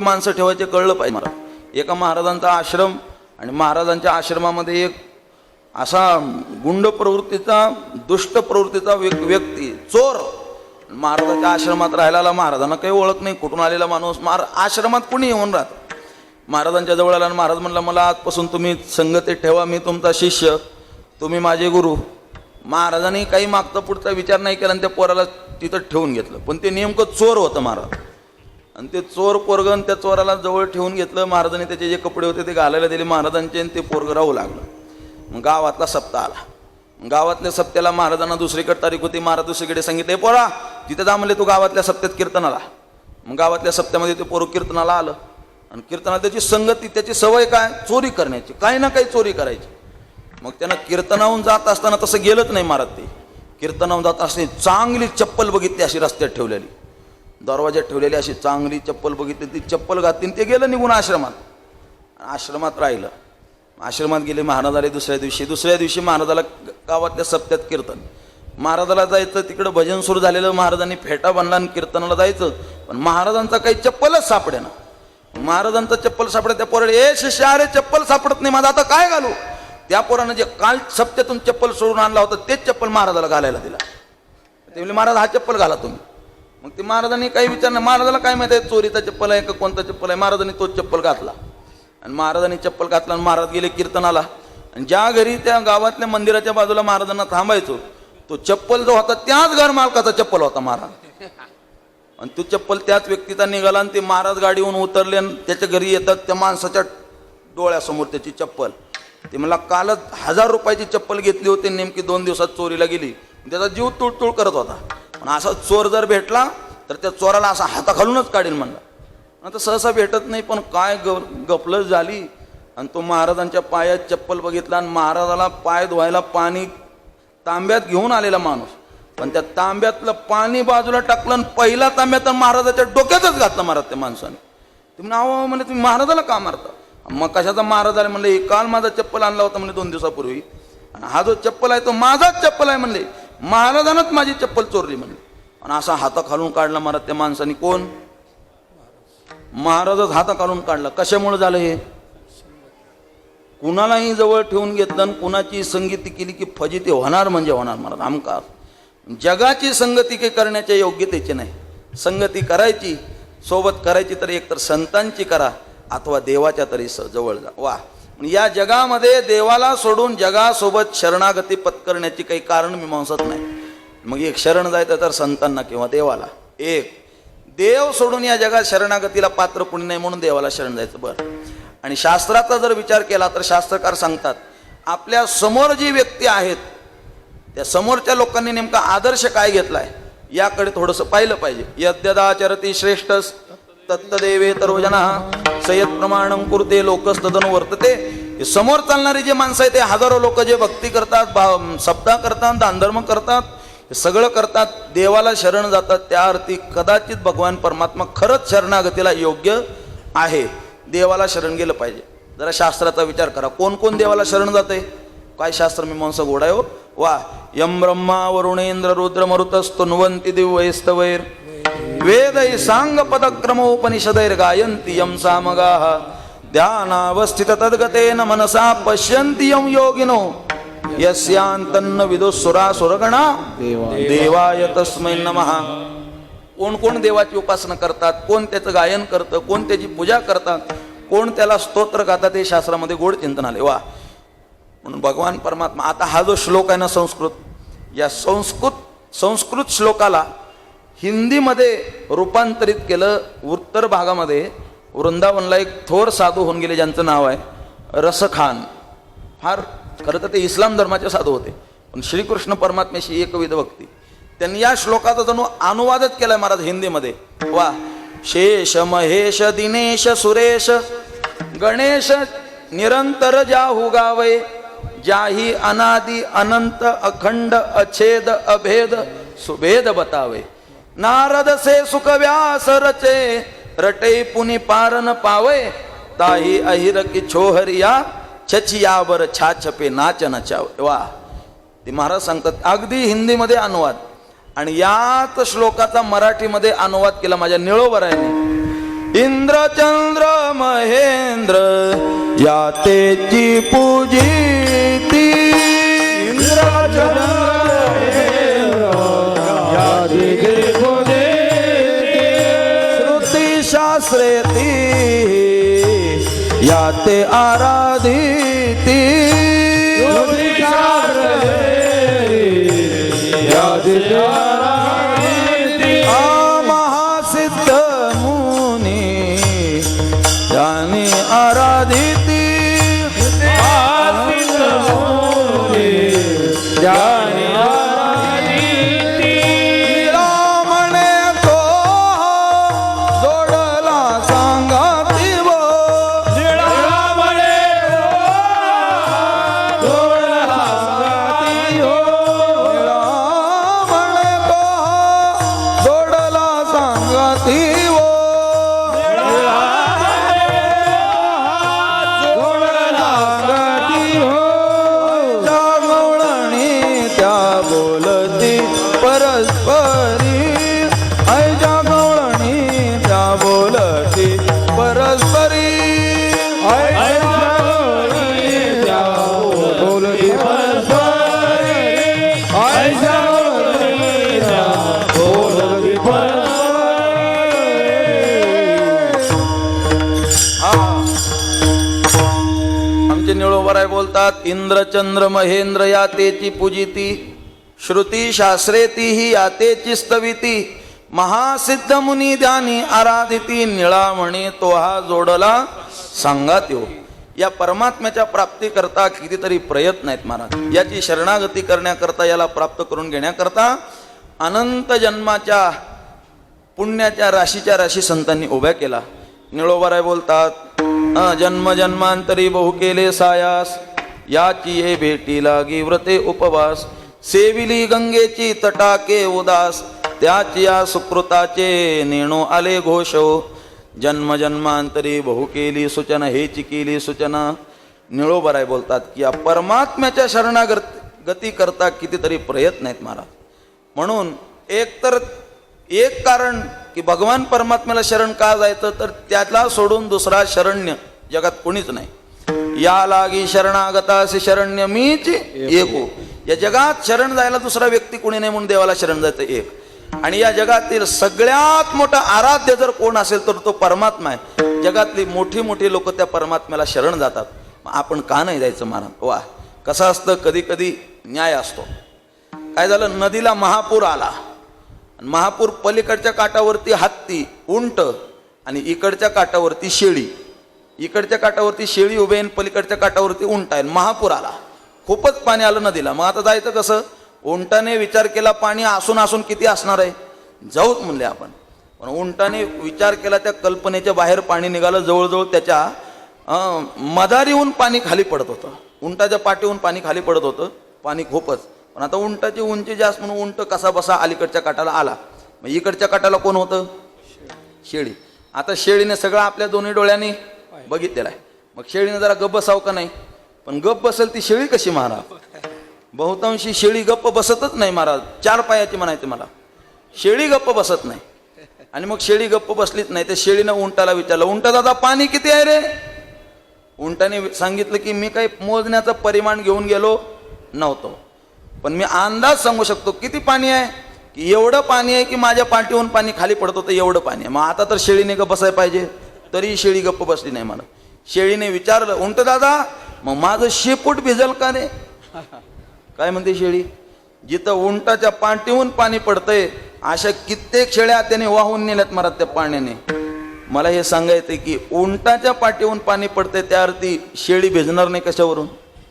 माणसं ठेवायचे कळलं पाहिजे मला. एका महाराजांचा आश्रम आणि महाराजांच्या आश्रमामध्ये एक असा गुंड प्रवृत्तीचा दुष्ट प्रवृत्तीचा व्यक्ती चोर महाराजांच्या आश्रमात राहिलेला. महाराजांना काही ओळख नाही, कुठून आलेला माणूस. आश्रमात कुणी येऊन राहत. महाराजांच्या जवळ आला आणि महाराज म्हणला मला आजपासून तुम्ही संगतीत ठेवा, मी तुमचा शिष्य, तुम्ही माझे गुरु. महाराजांनी काही मागचा पुढचा विचार नाही केला आणि त्या पोराला तिथं ठेवून घेतलं. पण ते नेमकं चोर होतं महाराज. आणि ते चोर पोरगण त्या चोराला जवळ ठेवून घेतलं. महाराजांनी त्याचे जे कपडे होते ते घालायला दिले महाराजांचे आणि ते पोरग राहू लागलं. मग गावातला सप्ताह आला. गावातल्या सप्त्याला महाराजांना दुसरीकडे तारीख होती. महाराज दुसरीकडे सांगितले पोरा तिथे जा म्हणले, तू गावातल्या सप्त्यात कीर्तनाला. मग गावातल्या सप्त्यामध्ये ते पोरं कीर्तनाला आलं आणि कीर्तनाला त्याची संगती, त्याची सवय काय, चोरी करण्याची, काही ना काही चोरी करायची. मग त्यानं कीर्तनाहून जात असताना तसं गेलंच नाही महाराज. ते कीर्तनाहून जात असताना चांगली चप्पल बघितली अशी रस्त्यात ठेवलेली, दरवाज्यात ठेवलेली अशी चांगली चप्पल बघितली. ती चप्पल घातली ते गेलं निघून आश्रमात. आश्रमात राहिलं. आश्रमात गेले महाराज आले दुसऱ्या दिवशी महाराजाला गावातल्या सप्त्यात कीर्तन. महाराजाला जायचं, तिकडं भजन सुरू झालेलं. महाराजांनी फेटा बांधला आणि कीर्तनाला जायचं. पण महाराजांचा काही चप्पलच सापडेना. महाराजांचा चप्पल सापडे. त्या पोराला ए शिष्य अरे चप्पल सापडत नाही, माझं आता काय घालू. त्या पोरानं जे काल सप्त्यातून चप्पल सोडून आणला होता तेच चप्पल महाराजाला घालायला दिला. ते म्हणले महाराज हा चप्पल घाला तुम्ही. मग ते महाराजांनी काही विचार नाही. महाराजाला काय माहिती आहे चोरीचा चप्पल आहे का कोणता चप्पल आहे. महाराजांनी तोच चप्पल घातला आणि महाराजांनी चप्पल घातला आणि महाराज गेले कीर्तनाला. आणि ज्या घरी त्या गावातल्या मंदिराच्या बाजूला महाराजांना थांबायचो तो चप्पल जो होता त्याच घर मालकाचा चप्पल होता महाराज. आणि तो चप्पल त्याच व्यक्तीचा निघाला आणि ते महाराज गाडीहून उतरले आणि त्याच्या घरी येतात. त्या माणसाच्या डोळ्यासमोर त्याची चप्पल. ते मला कालच 1000 रुपयाची चप्पल घेतली होती, नेमकी 2 दिवसात चोरीला गेली. त्याचा जीव तुळतुळ करत होता. पण असा चोर जर भेटला तर त्या चोराला असा हाताखालूनच काढील म्हणला. आता सहसा भेटत नाही. पण काय गफलत झाली आणि तो महाराजांच्या पायात चप्पल बघितला आणि महाराजाला पाय धुवायला पाणी तांब्यात घेऊन आलेला माणूस. पण त्या तांब्यातलं पाणी बाजूला टाकलं आणि पहिला तांब्यात महाराजाच्या डोक्यातच घातला महाराज त्या माणसाने. तुम्ही नाव म्हणजे तुम्ही महाराजाला का मारता. मग कशाचा महाराज आले म्हणले, काल माझा चप्पल आणला होता म्हणजे 2 दिवसापूर्वी आणि हा जो चप्पल आहे तो माझाच चप्पल आहे म्हणले, महाराजांनाच माझी चप्पल चोरली म्हणले. आणि असा हाता खालून काढला महाराज त्या माणसाने. कोण महाराजच हाता काढून काढला. कशामुळे झालं हे. कुणालाही जवळ ठेवून घेतलं आणि कुणाची संगती केली की फजिती होणार म्हणजे होणार महाराज. आमका जगाची संगती काही करण्याच्या योग्यतेची नाही. संगती करायची सोबत करायची तर एकतर संतांची करा अथवा देवाच्या तरी जवळ जा. वा या जगामध्ये देवाला सोडून जगासोबत शरणागती पत्करण्याची काही कारण मीमांसत नाही. मग एक शरण जायचं तर संतांना किंवा देवाला. एक देव सोडून या जगात शरणागतीला पात्र कुणी नाही म्हणून देवाला शरण जायचं. बरं. आणि शास्त्राचा जर विचार केला तर शास्त्रकार सांगतात आपल्या समोर जी व्यक्ती आहेत त्या समोरच्या लोकांनी नेमका आदर्श काय घेतलाय याकडे थोडंसं पाहिलं पाहिजे. यद्यदाचरती श्रेष्ठ तत्तदेवे तरोजना सयत प्रमाणं कुर्ते लोकस्तदनु वर्तते. समोर चालणारी जे माणसं आहेत ते हजारो लोक जे भक्ती करतात, सप्ताह करतात, दानधर्म करतात, हे सगळं करतात, देवाला शरण जातात. त्या अर्थी कदाचित भगवान परमात्मा खरंच शरणागतीला योग्य आहे. देवाला शरण गेलं पाहिजे. जरा शास्त्राचा विचार करा कोण कोण देवाला शरण जाते. काय शास्त्र मीमांसा गोड आहे हो. वा यम ब्रह्मा वरुणेंद्र रुद्र मरुतस्तुन्वन्ति दिव्यैस्तवैर वेदै सांग पदक्रमोपनिषदैर गायन्ति यम सामगाः ध्यानावस्थित तद्गतेन मनसा पश्यन्ति यम योगिनो यस्यांतन्न विदुसुरासुरगणा देवाय तस्मै नमः. कोण कोण देवाची उपासना करतात, कोण त्याचं गायन करतं, कोण त्याची पूजा करतात, कोण त्याला स्तोत्र गातात हे शास्त्रामध्ये गोड चिंतन आले. वा म्हणून भगवान परमात्मा. आता हा जो श्लोक आहे ना संस्कृत, या संस्कृत श्लोकाला हिंदीमध्ये रूपांतरित केलं. उत्तर भागामध्ये वृंदावनला एक थोर साधू होऊन गेले ज्यांचं नाव आहे रसखान. फार खरं तर ते इस्लाम धर्माचे साधू होते पण श्रीकृष्ण परमात्म्याशी एकविध भक्ती. त्यांनी या श्लोकाचा जणू अनुवादच केलाय महाराज हिंदीमध्ये. वा शेष महेश दिनेश सुरेश गणेश निरंतर जाहू गावे जाही अनादि अनंत अखंड अछेद अभेद सुभेद बतावे. नारद से सुख व्यास रचे रटे पुनि पारन पावे ताही अहिर की छोहरिया छचियावर छाछपे नाच नचावे. वा ते महाराज सांगतात अगदी हिंदीमध्ये अनुवाद. आणि याच श्लोकाचा मराठीमध्ये अनुवाद केला माझ्या निळोबरायाने. इंद्रचंद्र महेंद्र या तेची पूजिती श्रुती शास्त्रे ती या ते आराधिती महासिद्ध मुनी यानी आराधिती म्हणे तो जोडला सांगाती वो म्हणे तो जोडला सांगाती वो जागवळणी त्या बोलती परस्परी ऐ जागवळणी त्या बोलती परस्परी आमचे निळोबराय बोलतात इंद्रचंद्र महेंद्र या तेची पूजिती श्रुती शास्त्रे तीही या तेची स्तविती महासिद्ध मुनी ध्यानी आराधिती निळा म्हणे तो हा जोडला सांगात यो या परमात्म्याच्या प्राप्तीकरता कितीतरी प्रयत्न आहेत महाराज याची शरणागती करण्याकरता याला प्राप्त करून घेण्याकरता अनंत जन्माच्या पुण्याच्या राशीच्या राशी संतांनी उभ्या केला निळोबाराय बोलतात जन्म जन्मांतरी बहु केले सायास याची ये भेटी लागी व्रते उपवास सेविली गंगेची तटाके उदास त्याची या सुकृताचे नेणो आले घोष जन्म जन्मांतरी बहु केली सूचना हेची केली सूचना निळोबराय बोलतात की या परमात्म्याच्या शरणागती करता कितीतरी प्रयत्न आहेत महाराज म्हणून एक कारण की भगवान परमात्म्याला शरण का जायचं तर त्याला सोडून दुसरा शरण्य जगात कोणीच नाही या लागी शरणागतासी शरण्य मीच एको या जगात शरण जायला दुसरा व्यक्ती कोणी नाही म्हणून देवाला शरण जायचं एक आणि या जगातील सगळ्यात मोठा आराध्य जर कोण असेल तर तो परमात्मा आहे जगातली मोठी मोठी लोक त्या परमात्म्याला शरण जातात मग आपण का नाही जायचं महाराज वा कसं असतं कधी कधी न्याय असतो काय झालं नदीला महापूर आला महापूर पलीकडच्या काठावरती हत्ती उंट आणि इकडच्या काठावरती शेळी इकडच्या काठावरती शेळी उभे आणि पलीकडच्या काठावरती उंट आहे महापूर आला खूपच पाणी आलं नदीला मग आता जायचं कसं उंटाने विचार केला पाणी असून असून किती असणार आहे जाऊच म्हणले आपण पण उंटाने विचार केला त्या कल्पनेच्या बाहेर पाणी निघालं जवळजवळ त्याच्या मदारीहून पाणी खाली पडत होतं उंटाच्या पाठीहून पाणी खाली पडत होतं पाणी खूपच पण आता उंटाची उंची जास्त म्हणून उंट कसा बसा अलीकडच्या काठाला आला मग इकडच्या काठाला कोण होतं शेळी आता शेळीने सगळं आपल्या दोन्ही डोळ्यांनी बघितलेलं आहे मग शेळीने जरा गप्प बसाव का नाही पण गप्प बसेल ती शेळी कशी महाराज बहुतांशी शेळी गप्प बसतच नाही महाराज चार पायाची म्हणायचे मला शेळी गप्प बसत नाही आणि मग शेळी गप्प बसलीच नाही तर शेळीनं उंटाला विचारलं उंट दादा पाणी किती आहे रे उंटाने सांगितलं की मी काही मोजण्याचं परिमाण घेऊन गेलो नव्हतो पण मी अंदाज सांगू शकतो किती पाणी आहे की एवढं पाणी आहे की माझ्या पाठीहून पाणी खाली पडत होतं एवढं पाणी आहे मग आता तर शेळीने गप्प बसायला पाहिजे तरी शेळी गप्प बसली नाही मला शेळीने विचारलं उंट दादा मग माझं शेपूट भिजल का रे काय म्हणते शेळी जिथं उंटाच्या पाठीहून पाणी पडतंय अशा कित्येक शेळ्या त्याने वाहून नेल्यात महाराज त्या पाण्याने मला हे सांगायचंय की उंटाच्या पाठीहून पाणी पडतंय त्यावरती शेळी भिजणार नाही कशावरून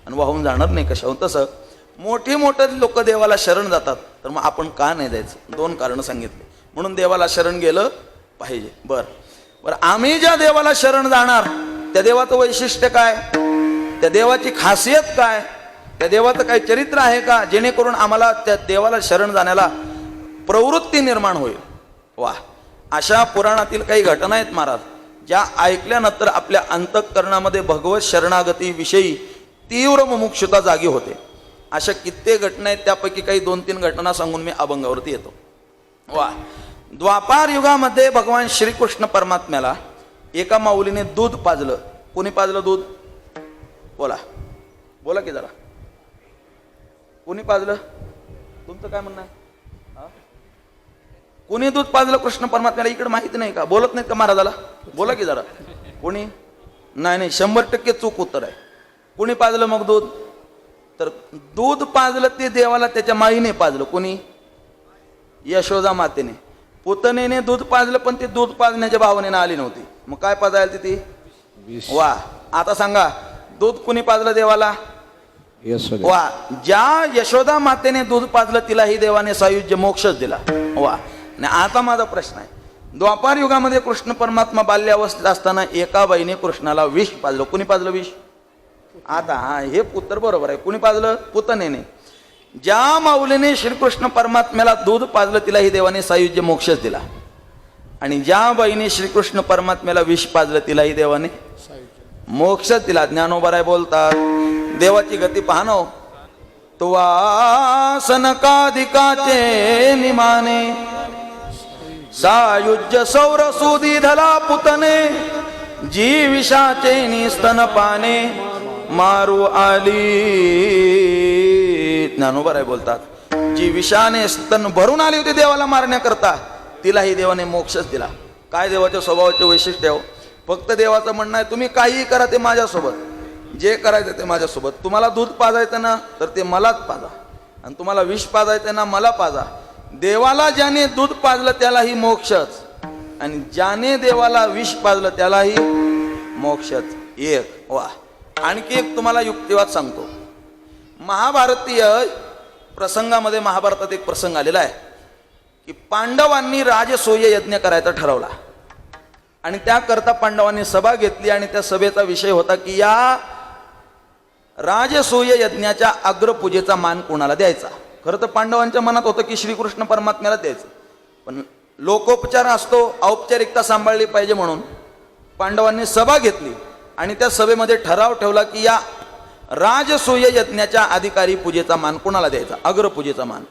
आणि वाहून जाणार नाही कशावरून तसं मोठी लोक देवाला शरण जातात तर मग आपण का नाही जायचं दोन कारण सांगितले म्हणून देवाला शरण गेलं पाहिजे बरं आम्ही ज्या देवाला शरण जाणार त्या देवाचं वैशिष्ट्य काय त्या देवाची खासियत काय त्या देवाचं काही चरित्र आहे का जेणेकरून आम्हाला त्या देवाला शरण जाण्याला प्रवृत्ती निर्माण होईल वा अशा पुराणातील काही घटना आहेत महाराज ज्या ऐकल्यानंतर आपल्या अंतःकरणामध्ये भगवत शरणागती विषयी तीव्र मुमुक्षुता जागी होते अशा कित्येक घटना आहेत त्यापैकी काही 2-3 घटना सांगून मी अभंगावरती येतो वा द्वापार युगामध्ये भगवान श्रीकृष्ण परमात्म्याला एका माऊलीने दूध पाजलं. कोणी पाजलं दूध? बोला बोला की जरा. कोणी पाजलं? तुमचं काय म्हणणं आहे? कोणी दूध पाजलं कृष्ण परमात्म्याला? इकडे माहिती नाही का? बोलत नाहीत का महाराजाला? बोला की जरा. कोणी? नाही 100% चूक उत्तर आहे. कोणी पाजलं मग दूध? तर दूध पाजलं ते देवाला त्याच्या माईने पाजलं. कोणी? यशोदा मातेने. पुतनेने दूध पाजलं, पण ते दूध पाजण्याच्या भावनेनं आली नव्हती. मग काय पाजायला ती? वा. आता सांगा, दूध कुणी पाजलं देवाला? वा. ज्या यशोदा मातेने दूध पाजलं तिलाही देवाने सायुज्य मोक्षच दिला. वा. आणि आता माझा प्रश्न आहे, द्वापार युगामध्ये कृष्ण परमात्मा बाल्यावस्थेत असताना एका बाईने कृष्णाला विष पाजलं. कुणी पाजलं विष? आता हे उत्तर बरोबर आहे. कुणी पाजलं? पुतनेने. ज्या माऊलीने श्रीकृष्ण परमात्म्याला दूध पाजलं तिलाही देवाने सायुज्य मोक्षच दिला. आणि ज्या बाईने श्रीकृष्ण परमात्म्याला विष पाजलं तिलाही देवाने मोक्षच दिला. ज्ञानोबराय बोलतात, देवाची गती पाहनो तो सनकादिकाचे निमाने, सायुज्य सौर सुधी धला पुतने, जी विषाचे निस्तनपाने मारू आली. ज्ञानोबराय बोलतात, जी विषाने स्तन भरून आली होती देवाला मारण्याकरता, तिलाही देवाने मोक्षच दिला. काय देवाच्या स्वभावाचे वैशिष्ट्य हो. फक्त देवाचं म्हणणं आहे, तुम्ही काहीही करा ते माझ्यासोबत, जे करायचं ते माझ्यासोबत. तुम्हाला दूध पाजायचं ना तर ते मलाच पाजा, आणि तुम्हाला विष पाजायचं ना मला पाजा. देवाला ज्याने दूध पाजलं त्यालाही मोक्षच, आणि ज्याने देवाला विष पाजलं त्यालाही मोक्षच. एक. वा. आणखी एक तुम्हाला युक्तिवाद सांगतो. महाभारतीय प्रसंगामध्ये महाभारतात एक प्रसंग आलेला आहे की पांडवांनी राजसूय यज्ञ करायचा ठरवला, आणि त्याकरता पांडवांनी सभा घेतली, आणि त्या सभेचा विषय होता की या राजसूय यज्ञाच्या अग्रपूजेचा मान कोणाला द्यायचा. खरं तर पांडवांच्या मनात होतं की श्रीकृष्ण परमात्म्याला द्यायचं, पण लोकोपचार असतो, औपचारिकता सांभाळली पाहिजे म्हणून पांडवांनी सभा घेतली, आणि त्या सभेमध्ये ठराव ठेवला की या राजसूय यज्ञाच्या अधिकारी पूजेचा मान कोणाला द्यायचा, अग्रपूजेचा मान.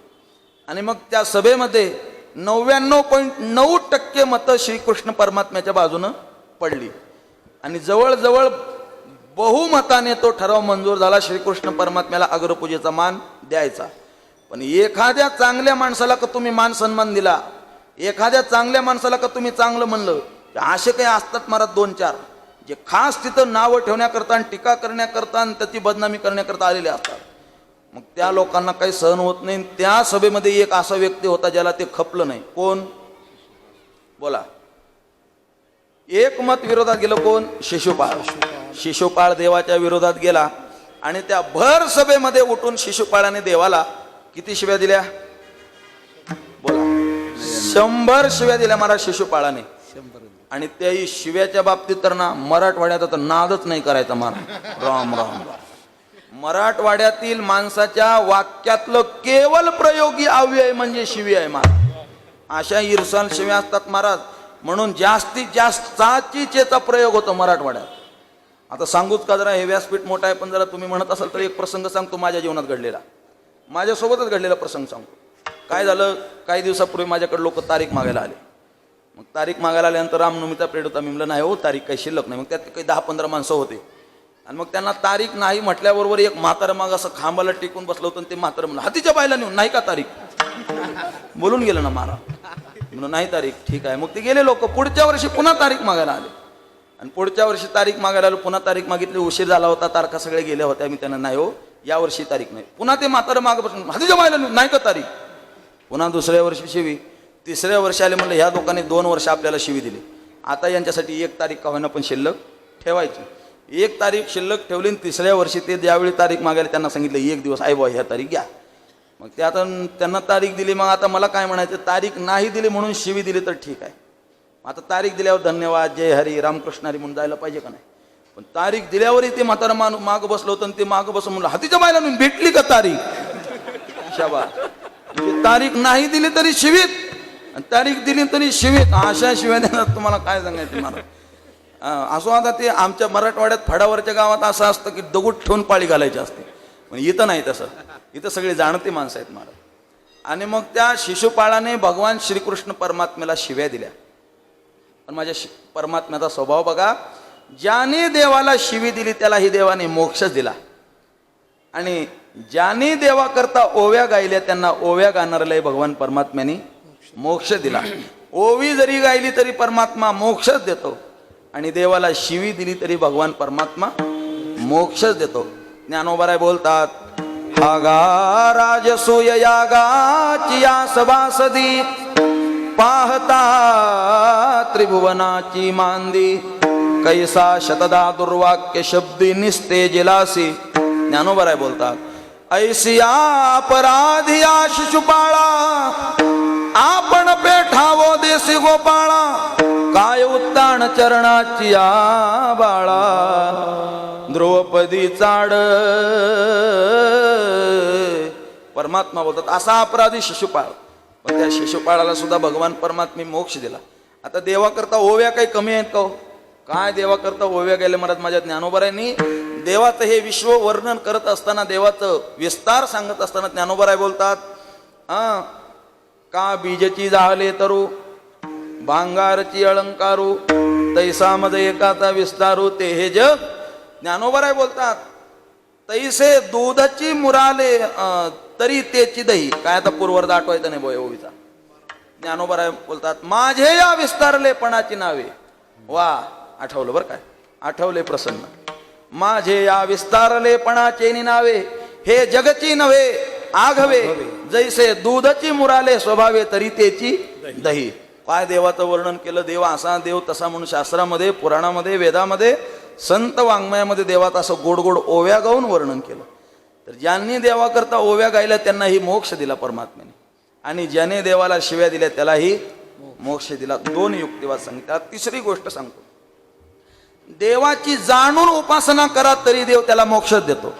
आणि मग त्या सभेमध्ये 99.9% मतं श्रीकृष्ण परमात्म्याच्या बाजूनं पडली, आणि जवळजवळ बहुमताने तो ठराव मंजूर झाला, श्रीकृष्ण परमात्म्याला अग्रपूजेचा मान द्यायचा. पण एखाद्या चांगल्या माणसाला का तुम्ही मान सन्मान दिला, एखाद्या चांगल्या माणसाला का तुम्ही चांगलं म्हणलं, असे काही असतात महाराज 2-4 जे खास तिथं नावं ठेवण्याकरता आणि टीका करण्याकरता आणि त्याची बदनामी करण्याकरता आलेले असतात. मग त्या लोकांना काही सहन होत नाही. त्या सभेमध्ये एक असा व्यक्ती होता ज्याला ते खपलं नाही. कोण? बोला. एक मत विरोधात गेलं. कोण? शिशुपाळ. शिशुपाळ देवाच्या विरोधात गेला, आणि त्या भर सभेमध्ये उठून शिशुपाळाने देवाला किती शिव्या दिल्या? बोला. 100 शिव्या दिल्या महाराज शिशुपाळाने. आणि त्याही शिव्याच्या बाबतीत तर ना मराठवाड्यात तर नादच नाही करायचा महाराज. राम राम राम. मराठवाड्यातील माणसाच्या वाक्यातलं केवळ प्रयोगी अव्यय म्हणजे शिवी आहे महाराज. अशा इरसाल शिव्या असतात महाराज, म्हणून जास्तीत जास्त चाचीचेचा प्रयोग होतो मराठवाड्यात. आता सांगूच का जरा, हे व्यासपीठ मोठं आहे, पण जरा तुम्ही म्हणत असाल तर एक प्रसंग सांगतो माझ्या जीवनात घडलेला, माझ्यासोबतच घडलेला प्रसंग सांगतो. काय झालं, काही दिवसापूर्वी माझ्याकडे लोक तारीख मागायला आले. मग तारीख मागायला आल्यानंतर रामनवमीचा पिरियड होता. मी म्हणलं नाही हो, तारीख काही शिल्लक नाही. मग त्यात काही 10-15 माणसं होते, आणि मग त्यांना तारीख नाही म्हटल्याबरोबर एक म्हातारं माग असं खांबाला टिकून बसलं होतं, आणि ते म्हातारं म्हणलं हातीच्या बायला नेऊन नाही का तारीख. बोलून गेलं ना महाराज. म्हणून नाही तारीख. ठीक आहे. मग ते गेले लोक. पुढच्या वर्षी पुन्हा तारीख मागायला आले, आणि पुढच्या वर्षी तारीख मागायला आलो. पुन्हा तारीख मागितली, उशीर झाला होता, तारखा सगळे गेल्या होत्या. मी त्यांना नाही हो, या वर्षी तारीख नाही. पुन्हा ते म्हातारं मागं बसून हातीच्या बायला नेऊन नाही का तारीख. पुन्हा दुसऱ्या वर्षी शिवी. तिसऱ्या वर्षी आले. म्हणलं ह्या लोकांनी 2 वर्ष आपल्याला शिवी दिली, आता यांच्यासाठी 1 तारीख का होईना पण शिल्लक ठेवायची. 1 तारीख शिल्लक ठेवली. तिसऱ्या वर्षी ते ज्यावेळी तारीख मागायला त्यांना सांगितलं 1 दिवस आहे बुवा, ह्या तारीख घ्या. मग ते आता त्यांना तारीख दिली. मग आता मला काय म्हणायचं, तारीख नाही दिली म्हणून शिवी दिली तर ठीक आहे, आता तारीख दिल्यावर धन्यवाद, जय हरी, रामकृष्ण हरी म्हणून जायला पाहिजे का नाही. पण तारीख दिल्यावरही ते म्हातारा माग बसलं होतं, आणि ते माग बसून म्हणलं हातीच्या बायला म्हणून भेटली का तारीख. शाबा. तारीख नाही दिली तरी शिवीत, तारीख दिली तरी शिवीत. अशा शिव्या देणार तुम्हाला काय सांगायचं मला. असो. आता ते आमच्या मराठवाड्यात फडावरच्या गावात असं असतं की दगड ठेवून पाळी घालायची असते, पण इथं नाही तसं. इथं सगळे जाणते माणसं आहेत महाराज. आणि मग त्या शिशुपाळाने भगवान श्रीकृष्ण परमात्म्याला शिव्या दिल्या. पण माझ्या परमात्म्याचा स्वभाव बघा, ज्याने देवाला शिवी दिली त्यालाही देवाने मोक्ष दिला, आणि ज्याने देवाकरता ओव्या गायल्या त्यांना ओव्या गाणाऱ्यालाही भगवान परमात्म्याने मोक्ष दिला. ओवी जरी गायली तरी परमात्मा मोक्षच देतो, आणि देवाला शिवी दिली तरी भगवान परमात्मा मोक्षच देतो. ज्ञानोबाराय बोलतात, हागा राजसूय यागाची या सभासदी, पाहता त्रिभुवनाची मांदी, कैसा शतदा दुर्वाक्य शब्दी निस्तेजिलासी. ज्ञानोबाराय बोलतात, ऐसिया अपराधिया शिशुपाळा, आपण पेठावो देसी गोपाळा, काय उत्तान चरणाची या बाळा, ध्रुवपदी चाड. परमात्मा बोलतात असा अपराधी शिशुपाळ, पण त्या शिशुपाळाला सुद्धा भगवान परमात्मे मोक्ष दिला. आता देवाकरता ओव्या काही कमी आहेत का? काय देवाकरता ओव्या गेले महाराज. माझ्या ज्ञानोबारायांनी देवाचं हे विश्व वर्णन करत असताना, देवाचं विस्तार सांगत असताना ज्ञानोबाराय बोलतात, का बीजची जाहले तरू, भांगारची अलंकारू, तैसामध्ये एकाचा विस्तारू, ते हे जग. ज्ञानोबाराय बोलतात, तैसे दूधाची मुराले तरी तेची दही. काय आता पूर्वर्ध आठवायचं नाही ओवीचा. ज्ञानोबाराय बोलतात, माझे या विस्तारलेपणाची नावे. वा, आठवलं बरं काय, आठवले प्रसन्न. माझे या विस्तारलेपणाचे नावे, हे जगची नव्हे आघवे, जैसे दूधची मुराले स्वभावे तरी तेची दही. काय देवाचं वर्णन केलं. देव असा, देव तसा म्हणून शास्त्रामध्ये, पुराणामध्ये, वेदामध्ये, संत वाङ्मयामध्ये देवाचं असं गोड गोड ओव्या गाऊन वर्णन केलं. तर ज्यांनी देवाकरता ओव्या गायल्या त्यांनाही मोक्ष दिला परमात्म्याने, आणि ज्याने देवाला शिव्या दिल्या त्यालाही मोक्ष दिला. दोन युक्तिवाद सांगतात. तिसरी गोष्ट सांगतो, देवाची जाणून उपासना करा तरी देव त्याला मोक्ष देतो,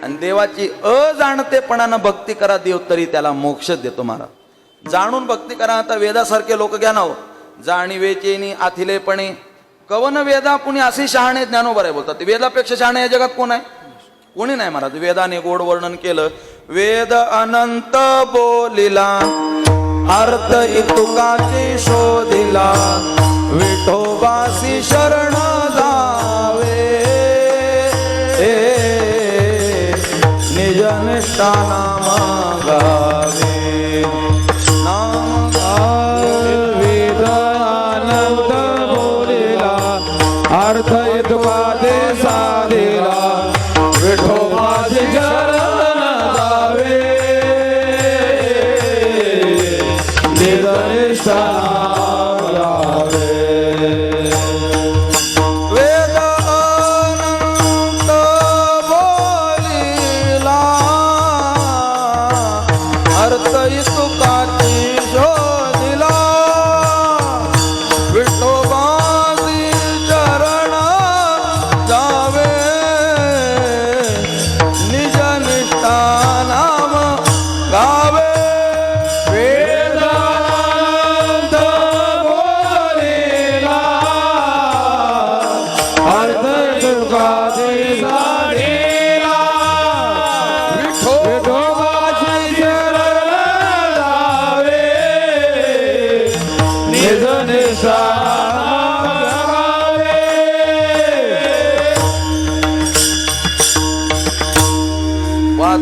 आणि देवाची अजाणतेपणानं भक्ती करा देव तरी त्याला मोक्ष देतो. महाराज जाणून भक्ती करा. आता वेदासारखे लोक घ्या नाव, जाणीवेचेनी आथिलेपणे कवन वेदा कुणी असे शहाणे. ज्ञानोबाराय बोलतात, वेदापेक्षा शहाणे या जगात कोण आहे? कोणी नाही महाराज. वेदाने गोड वर्णन केलं. वेद अनंत बोलिला, अर्थ इतुकाचे शोधिला, विठोबासी शरण जावे, निज निष्ठा नाम गावे. नाम गावे. वेद अनंत बोलिला, अर्थ इतुकाचे साधिला, विठोबाची शरण जावे, निज निष्ठा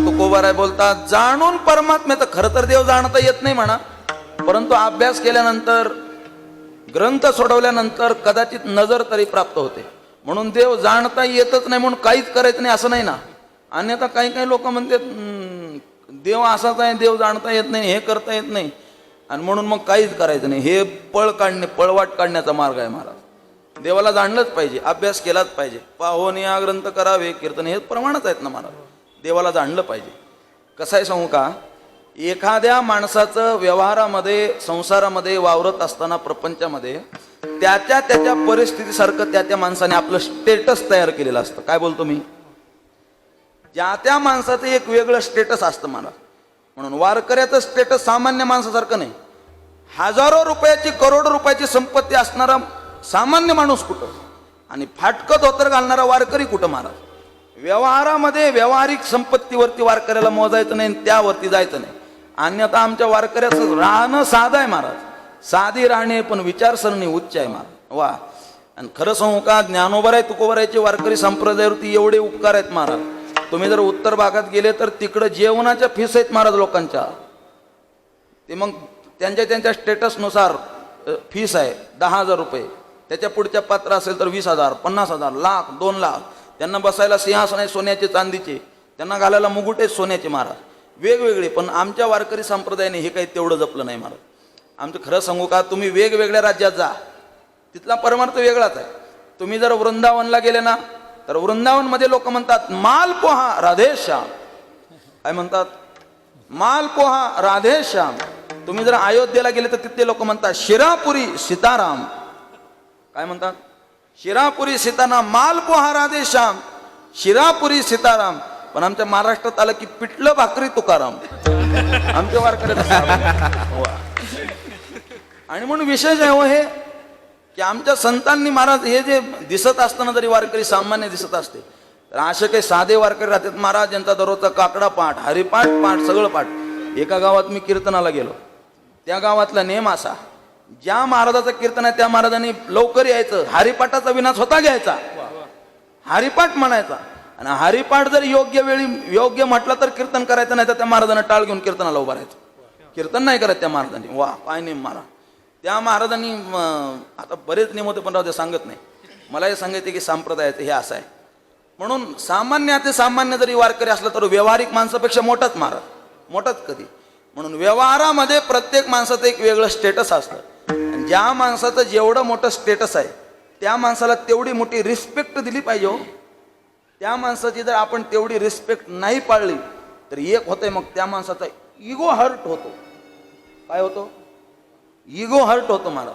तुकोबाराय बोलतात, जाणून परमात्म्याचं खरं तर देव जाणता येत नाही म्हणा, परंतु अभ्यास केल्यानंतर, ग्रंथ सोडवल्यानंतर कदाचित नजर तरी प्राप्त होते. म्हणून देव जाणता येतच नाही म्हणून काहीच करायचं नाही असं नाही ना. अन्यथा काही काही लोक म्हणतात देव असाच आहे, देव जाणता येत नाही, हे करता येत नाही, आणि म्हणून मग काहीच करायचं नाही. हे पळवाट काढण्याचा मार्ग आहे महाराज. देवाला जाणलंच पाहिजे, अभ्यास केलाच पाहिजे, पाहोन या ग्रंथ करावे, कीर्तन, हे प्रमाणच आहेत ना महाराज. देवाला जाणलं पाहिजे. कसं आहे सांगू का, एखाद्या माणसाचं व्यवहारामध्ये, संसारामध्ये वावरत असताना, प्रपंचामध्ये त्याच्या परिस्थितीसारखं त्या माणसाने आपलं स्टेटस तयार केलेलं असतं. काय बोलतो मी, त्या माणसाचं एक वेगळं स्टेटस असतं मला. म्हणून वारकऱ्याचं स्टेटस सामान्य माणसासारखं नाही. हजारो रुपयाची, करोडो रुपयाची संपत्ती असणारा सामान्य माणूस कुठं, आणि फाटकत धोतर घालणारा वारकरी कुठं महाराज. व्यवहारामध्ये, व्यावहारिक संपत्तीवरती वारकऱ्याला मोजायचं नाही, त्यावरती जायचं नाही. अन्यथा आमच्या वारकऱ्याचं राहणं साधं आहे महाराज. साधी राहणे पण विचारसरणी उच्च आहे महाराज. वा. आणि खरं सांगू का, ज्ञानोबराय तुकोबरायचे वारकरी संप्रदायावरती एवढे उपकार आहेत महाराज. तुम्ही जर उत्तर भागात गेले तर तिकडं जेवणाच्या फीस आहेत महाराज लोकांच्या. ते मग त्यांच्या स्टेटसनुसार फीस आहे 10,000 रुपये. त्याच्या पुढच्या पात्र असेल तर 20,000, 50,000, लाख, 2 लाख. त्यांना बसायला सिंहासन आहे सोन्याचे चांदीचे, त्यांना घालायला मुकुट आहे सोन्याचे महाराज, वेगवेगळे. पण आमच्या वारकरी संप्रदायाने हे काही तेवढं जपलं नाही महाराज. आमचं खरं सांगू का, तुम्ही वेगवेगळ्या राज्यात जा, तिथला परमार्थ वेगळाच आहे. तुम्ही जर वृंदावनला गेले ना, तर वृंदावनमध्ये लोक म्हणतात मालपोहा राधेश्याम. काय म्हणतात? मालपोहा राधेश्याम. तुम्ही जर अयोध्येला गेले तर तिथले लोक म्हणतात शिरापुरी सीताराम. काय म्हणतात? शिरापुरी सीताराम, मालपोहा राधेश्याम, शिरापुरी सीताराम. पण आमच्या महाराष्ट्रात आलं की पिठलं भाकरी तुकाराम. आमच्या वारकऱ्यात. आणि म्हणून विशेष आहे हो हे, की आमच्या संतांनी महाराज हे जे दिसत असताना जरी वारकरी सामान्य दिसत असते, तर असे काही साधे वारकरी राहतात महाराज, यांचा दररोजचा काकडा पाठ, हरिपाठ पाठ, सगळं पाठ. एका गावात मी कीर्तनाला गेलो. त्या गावातला नेम असा, ज्या महाराजाचं कीर्तन आहे त्या महाराजांनी लवकर यायचं, हरिपाठाचा विनाश होता घ्यायचा, हरिपाठ म्हणायचा. आणि हरिपाठ जर योग्य वेळी योग्य म्हटलं तर कीर्तन करायचं, नाही तर त्या महाराजांना टाळ घेऊन कीर्तनाला उभं राहायचं. कीर्तन नाही करत त्या महाराजांनी. वा, काय नेम महाराज. त्या महाराजांनी आता बरेच नियम होते पण राहू दे, सांगत नाही. मला हे सांगायचे की संप्रदायाचं हे असं आहे. म्हणून सामान्य ते सामान्य जरी वारकरी असलं तर व्यावहारिक माणसापेक्षा मोठाच महाराज, मोठाच कधी. म्हणून व्यवहारामध्ये प्रत्येक माणसाचं एक वेगळं स्टेटस असतं. आणि ज्या माणसाचं जेवढं मोठं स्टेटस आहे त्या माणसाला तेवढी मोठी रिस्पेक्ट दिली पाहिजे हो. त्या माणसाची जर आपण तेवढी रिस्पेक्ट नाही पाळली तर एक होतंय, मग त्या माणसाचा इगो हर्ट होतो. काय होतो? इगो हर्ट होतो महाराज.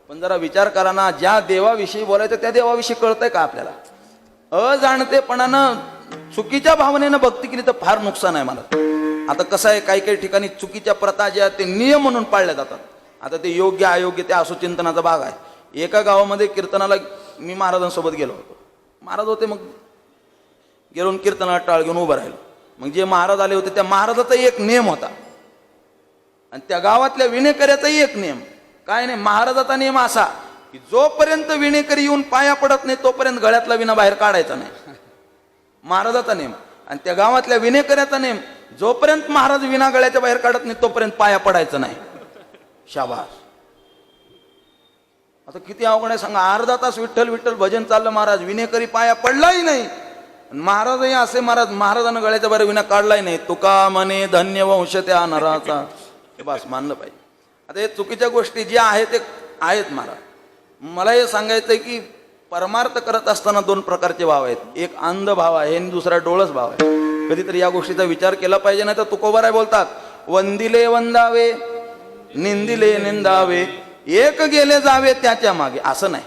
पण जरा विचार करा ना, ज्या देवाविषयी बोलायचं त्या देवाविषयी कळतंय का आपल्याला? अजाणतेपणानं चुकीच्या भावनेनं भक्ती केली तर फार नुकसान आहे मला. आता कसं आहे, काही काही ठिकाणी चुकीच्या प्रथा ज्या ते नियम म्हणून पाळल्या जातात. आता ते योग्य अयोग्य ते असो चिंतनाचा भाग आहे. एका गावामध्ये कीर्तनाला मी महाराजांसोबत गेलो होतो. महाराज होते, मग गेलो कीर्तनाला टाळ घेऊन उभं राहिलो. मग जे महाराज आले होते त्या महाराजाचा एक नियम होता आणि त्या गावातल्या विणेकऱ्याचाही एक नियम. काय नाही, महाराजाचा नियम असा की जोपर्यंत विणेकरी येऊन पाया पडत नाही तोपर्यंत गळ्यातला विणा बाहेर काढायचा नाही. महाराजाचा नियम. आणि त्या गावातल्या विणेकऱ्याचा नियम, जोपर्यंत महाराज विणा गळ्याच्या बाहेर काढत नाही तोपर्यंत पाया पडायचं नाही. शाबास. आता किती अवघड आहे सांगा. अर्धा तास विठ्ठल विठ्ठल भजन चाललं, महाराज विणेकरी पाया पडलाही नाही. महाराजही असे महाराज, महाराजांना गळ्याच्या बाहेर विणा काढलाही नाही. तुका म्हणे धन्य वंश त्या नराचा. हे बस मानलं पाहिजे. आता हे चुकीच्या गोष्टी ज्या आहेत ते आहेत महाराज. मला हे सांगायचंय की परमार्थ करत असताना 2 प्रकारचे भाव आहेत. एक अंध भाव आहे आणि दुसरा डोळस भाव आहे. कधीतरी या गोष्टीचा विचार केला पाहिजे. नाही तर तुकोबाराय बोलतात, वंदिले वंदावे, निंदिले निंदावे, एक गेले जावे त्याच्या मागे. असं नाही.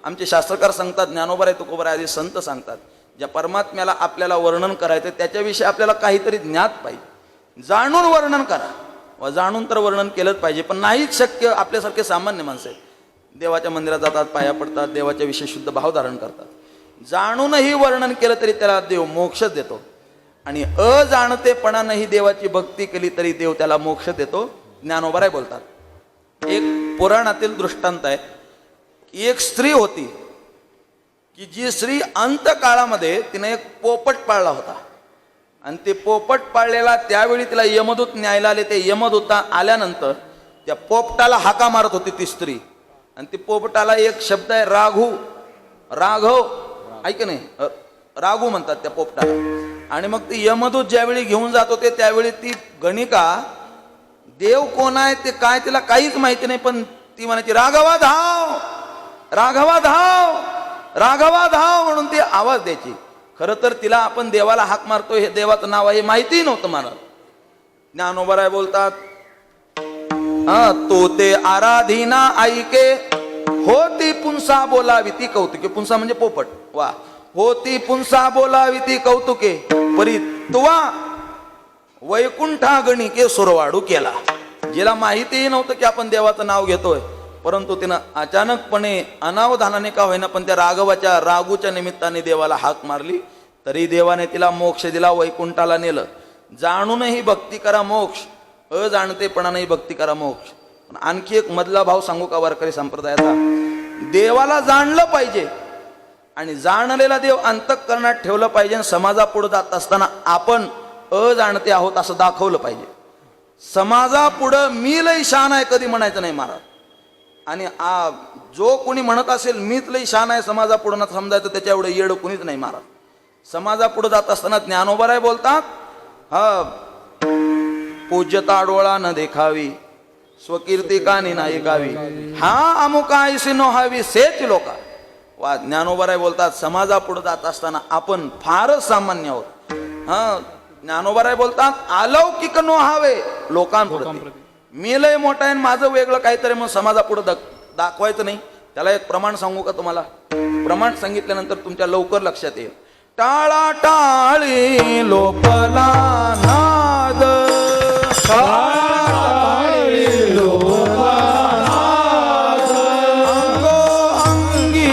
आमचे शास्त्रकार सांगतात, ज्ञानोबाराय तुकोबाराय आदी संत सांगतात, ज्या परमात्म्याला आपल्याला वर्णन करायचं त्याच्याविषयी आपल्याला काहीतरी ज्ञात पाहिजे. जाणून वर्णन करा, व जाणून तर वर्णन केलंच पाहिजे. पण नाहीच शक्य. आपल्यासारखे सामान्य माणसं आहेत, देवाच्या मंदिरात जातात, पाया पडतात, देवाच्या विषयी शुद्ध भाव धारण करतात. जाणूनही वर्णन केलं तरी त्याला देव मोक्षच देतो. आणि अजाणतेपणानंही देवाची भक्ती केली तरी देव त्याला मोक्ष देतो. ज्ञानोबाराय बोलतात. एक पुराणातील दृष्टांत आहे की एक स्त्री होती की जी स्त्री अंतकाळामध्ये तिने एक पोपट पाळला होता. आणि ते पोपट पाळलेला त्यावेळी तिला यमदूत न्यायला आले. ते यमदूत आल्यानंतर त्या पोपटाला हाका मारत होती ती स्त्री. आणि ती पोपटाला एक शब्द आहे राघू, राघव, ऐक नाही, राघू म्हणतात त्या पोपटाला. आणि मग ती यमदूत ज्यावेळी घेऊन जात होते त्यावेळी ती गणिका, देव कोण आहे ते काय तिला काहीच माहिती नाही, पण ती म्हणायची राघवा धाव, राघवा धाव, राघवा धाव म्हणून ती आवाज द्यायची. खरं तर तिला आपण देवाला हाक मारतो हे देवाचं नाव आहे माहिती नव्हतं मला. ज्ञानोबाराय बोलतात, तो ते आराधीना ऐके, होती पुंसा बोलावी ती कौतुके. पुंसा म्हणजे पोपट. वा. होती पुंसा बोलावी ती कौतुके, परी तुवा वैकुंठा गणिके सुरवाडू केला. जिला माहितीही नव्हतं की आपण देवाचं नाव घेतोय, परंतु तिनं अचानकपणे अनावधानाने का होईना पण त्या राघवाच्या रागूच्या निमित्ताने देवाला हाक मारली. तरी देवाने तिला मोक्ष दिला, वैकुंठाला नेलं. जाणूनही भक्ती करा मोक्ष, अजाणतेपणानेही भक्ती करा मोक्ष. पण आणखी एक मधला भाव सांगू का वारकरी संप्रदायाचा? देवाला जाणलं पाहिजे आणि जाणलेला देव अंतःकरणात ठेवलं पाहिजे. समाजापुढे जात असताना आपण अजाणते आहोत असं दाखवलं पाहिजे. समाजापुढं मी लई शान आहे कधी म्हणायचं नाही महाराज. आणि जो कोणी म्हणत असेल मीच लई शान आहे समाजापुढं ना समजायचं, त्याच्या एवढं येड कोणीच नाही महाराज. समाजापुढे जात असताना ज्ञानोबाराय बोलतात, हा पूज्यता डोळा न देखावी, स्वकीर्ती कानी नाही गावी, हा अमुका ऐसी नोहावी सेच लोका. वा ज्ञानोबाराय बोलतात समाजापुढे जात असताना आपण फारच सामान्य आहोत. हा ज्ञानोबाराय बोलतात अलौकिक नोहावे लोकांपुढे. मी लय मोठा आहे माझं वेगळं काहीतरी मग समाजापुढे दाखवायचं नाही. त्याला एक प्रमाण सांगू का तुम्हाला? प्रमाण सांगितल्यानंतर तुमच्या लवकर लक्षात येईल. टाळा टाळी लोपला नाद, टाळी लोपला नाद, अंगो अंगी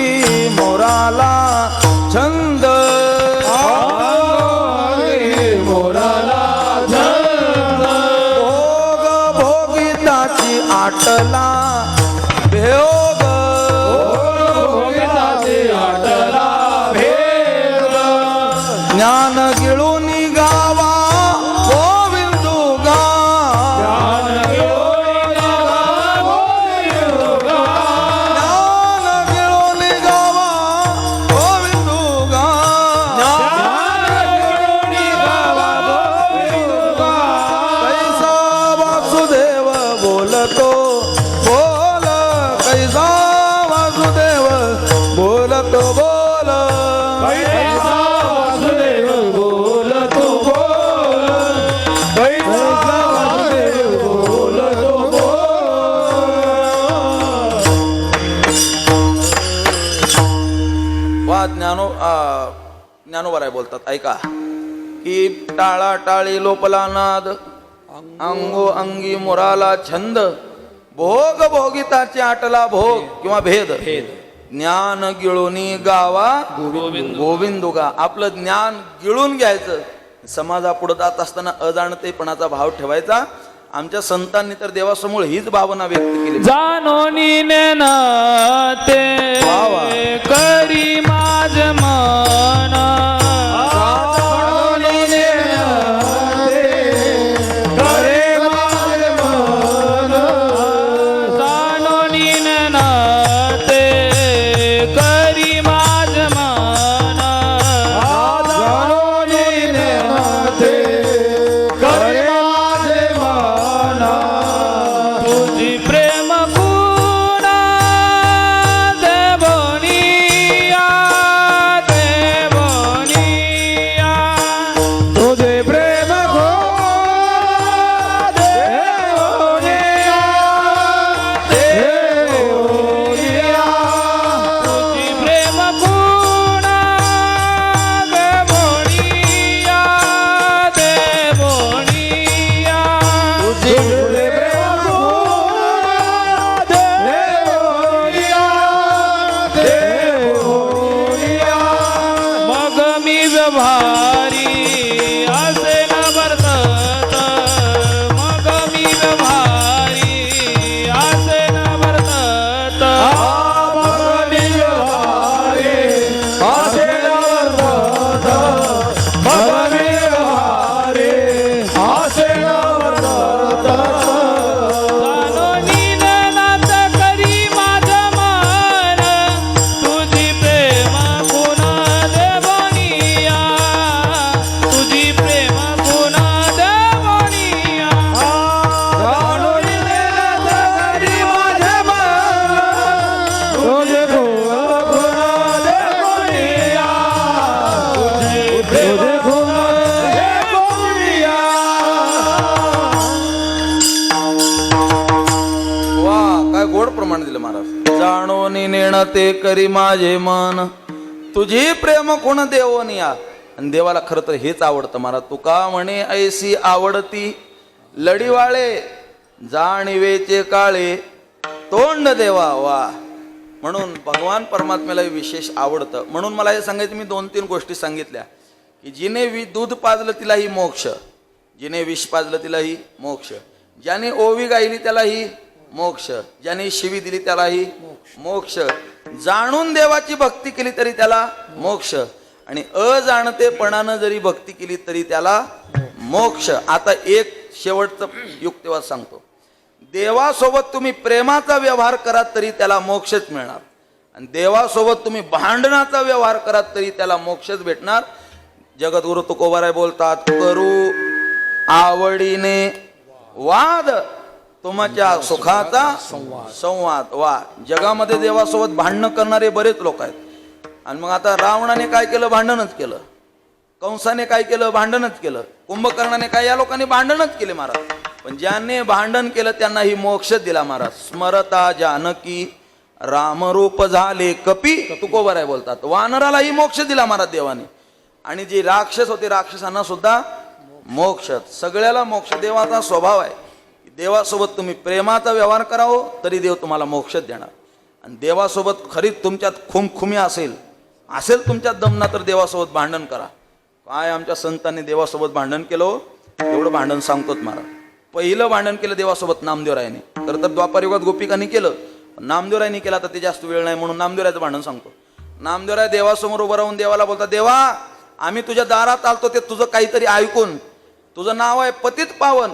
मोराला छंद, अंगी मोराला छंद, भोग भोगिताची आटला भेग, भोगिताची आटला भेद, ज्ञान गिळून गावा गोविंदुगा, ज्ञान गिळून गावा गोविंदुगा, ज्ञान गिळून गावा गोविंदुगा, ज्ञान गिळून गावा गोविंदुगा. कैसा वासुदेव बोलतो बोल, कैसा वासुदेव बोलतो बोल, कैसा वासुदेव बोल तू बोल, कैसा वासुदेव बोल तू बोल. वा ज्ञानोबाराय बोलतात ऐका की टाळा टाळी लोपला नाद, अंगो अंगी मुराला छंद, भोग भोगिताची आटला भोग किंवा भेद, ज्ञान गिळूनी गावा गोविंदुगा. आपलं ज्ञान गिळून घ्यायचं. समाजापुढे जात असताना अजाणतेपणाचा भाव ठेवायचा. आमच्या संतांनी तर देवासमोर हीच भावना व्यक्त केली. जानोनी नेनते वा वा. करी माझ मन, जानोनी नेनते करे माझे मन, जानोनी नेनते करी माझ मन, जानोनी नेनते करे माझे मन, तुझी प्रेम गुणा देवनिया देवनिया, तुझे प्रेम घोर देवनिया देवनिया, तुझी प्रेम गुणा देवनिया देवनिया, तुझे प्रेम घोर देवनिया देवनिया. मग मी व्यवहारी असे न वर्तत, मग मी व्यवहारी असे न वर्तत, मगनी व्यवहारे आसे नवर्तत, मगनी व्यवहारे आसे नवर्तत. जानोनी नेनात करी माझ मन, तुझी प्रेम गुण देवनिया, तुझी प्रेम गुण देवनिया. जानोनी नेनात करी माझे मन, तुझे गुण देवनिया, तुझे गुण देवनिया. वा काय गोड प्रमाण दिलं महाराज. जाणोनी नेण ते करी माझे मन, तुझी प्रेम कोण देवनिया. आणि देवाला खरं तर हेच आवडतं महाराज. तुका म्हणे ऐसी आवडती लढीवाळे, जाणीवेचे काळे तोंड देवा. वा म्हणून भगवान परमात्म्याला विशेष आवडतं. म्हणून मला हे सांगायचं, मी 2-3 गोष्टी सांगितल्या की जिने दूध पाजलं तिलाही मोक्ष, जिने विष पाजलं तिलाही मोक्ष, ज्याने ओवी गायली त्यालाही मोक्ष. ज्याने शिवी दिली त्यालाही मोक्ष. जाणून देवाची भक्ती केली तरी त्याला मोक्ष, आणि अजाणतेपणानं जरी भक्ती केली तरी त्याला मोक्ष. आता एक शेवटचं युक्तिवाद सांगतो. देवासोबत तुम्ही प्रेमाचा व्यवहार करा तरी त्याला मोक्षच मिळणार, आणि देवासोबत तुम्ही भांडणाचा व्यवहार करा तरी त्याला मोक्षच भेटणार. जगद्गुरु तुकोबाराय बोलतात, करू आवडीने वाद तुमच्या सुखाचा संवाद. वा, जगामध्ये देवासोबत भांडणं करणारे बरेच लोक आहेत. आणि मग आता रावणाने काय केलं? भांडणच केलं. कंसाने काय केलं? भांडणच केलं. कुंभकर्णाने काय? या लोकांनी भांडणच केले महाराज. पण ज्याने भांडण केलं त्यांनाही मोक्ष दिला महाराज. स्मरता जानकी रामरूप झाले कपी, तुकोबाराय बोलतात. वानरालाही मोक्ष दिला महाराज देवाने, आणि जे राक्षस होते राक्षसांना सुद्धा मोक्ष. सगळ्याला मोक्ष. देवाचा स्वभाव आहे. देवासोबत तुम्ही प्रेमाचा व्यवहार करावं तरी देव तुम्हाला मोक्ष देणार. आणि देवासोबत खरीच तुमच्यात खुमखुमी असेल तुमच्यात दमना, तर देवासोबत भांडण करा. काय आमच्या संतांनी देवासोबत भांडण केलं, एवढं भांडण सांगतोच महाराज. पहिलं भांडण केलं देवासोबत नामदेवरायाने. तर द्वापार युगात गोपिकांनी केलं, नामदेवरायांनी केला तर ते जास्त वेळ नाही म्हणून नामदेवरायाचं भांडण सांगतो. नामदेवराय देवासमोर उभं राहून देवाला बोलतात, देवा आम्ही तुझ्या दारात आलतो ते तुझं काहीतरी ऐकून. तुझं नाव आहे पतित पावन,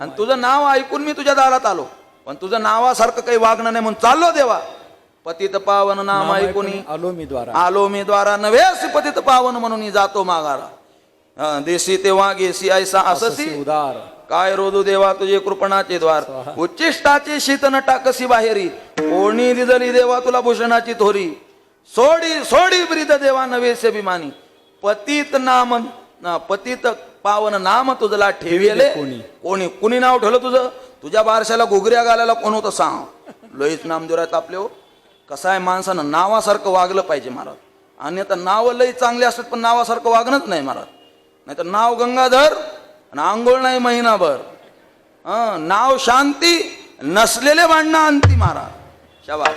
आणि तुझं नाव ऐकून मी तुझ्या दारात आलो, पण तुझं नावासारखं काही वागणं नाही म्हणून चाललो देवा. पतित पावन नाम ऐकून आलो मी द्वारा, नव्हे पतित पावन म्हणून जातो मागारा. देशी तेव्हा गेसी ऐसा अससी उदार, काय रोधू देवा तुझे कृपणाचे द्वार. उच्चिष्टाचे शीत न टाकसी बाहेरी, कोणी दिजली देवा तुला भूषणाची थोरी. सोडी सोडी ब्रीद देवा नवेसे अभिमानी, पतित नाम पतित पावन नाम तुझला ठेविले कोणी. कुणी नाव ठेवलं तुझं? तुझ्या बारशाला घुगऱ्या घालायला कोण होतं सांग? लोहीच नामदेवराय आपले हो. कसं आहे, माणसानं नावासारखं वागलं पाहिजे महाराज. आणि आता नाव लई चांगले असतात पण नावासारखं वागणंच नाही महाराज. नाहीतर नाव गंगाधर आणि आंघोळ नाही महिनाभर. नाव शांती, नसलेले भांडणं आणती महाराज. शाबास.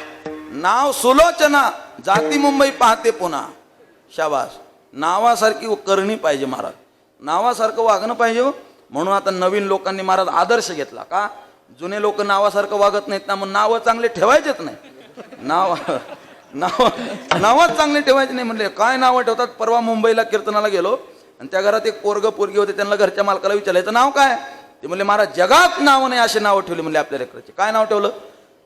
नाव सुलोचना, जाती मुंबई पाहते पुन्हा. शाबास. नावासारखी करणी पाहिजे महाराज. नावासारखं वागणं पाहिजे. म्हणून आता नवीन लोकांनी महाराज आदर्श घेतला का? जुने लोक नावासारखं वागत नाहीत ना, मग नावं चांगले ठेवायचेच नाही. नावच चांगले ठेवायचे नाही म्हणले. काय नावं ठेवतात? परवा मुंबईला कीर्तनाला गेलो आणि त्या घरात एक पोरग पोरगी होते. त्यांना घरच्या मालकाला विचारायचं नाव काय? ते म्हणले महाराज जगात नाव नाही असे नाव ठेवले म्हणले आपल्या लेकराचे. काय नाव ठेवलं?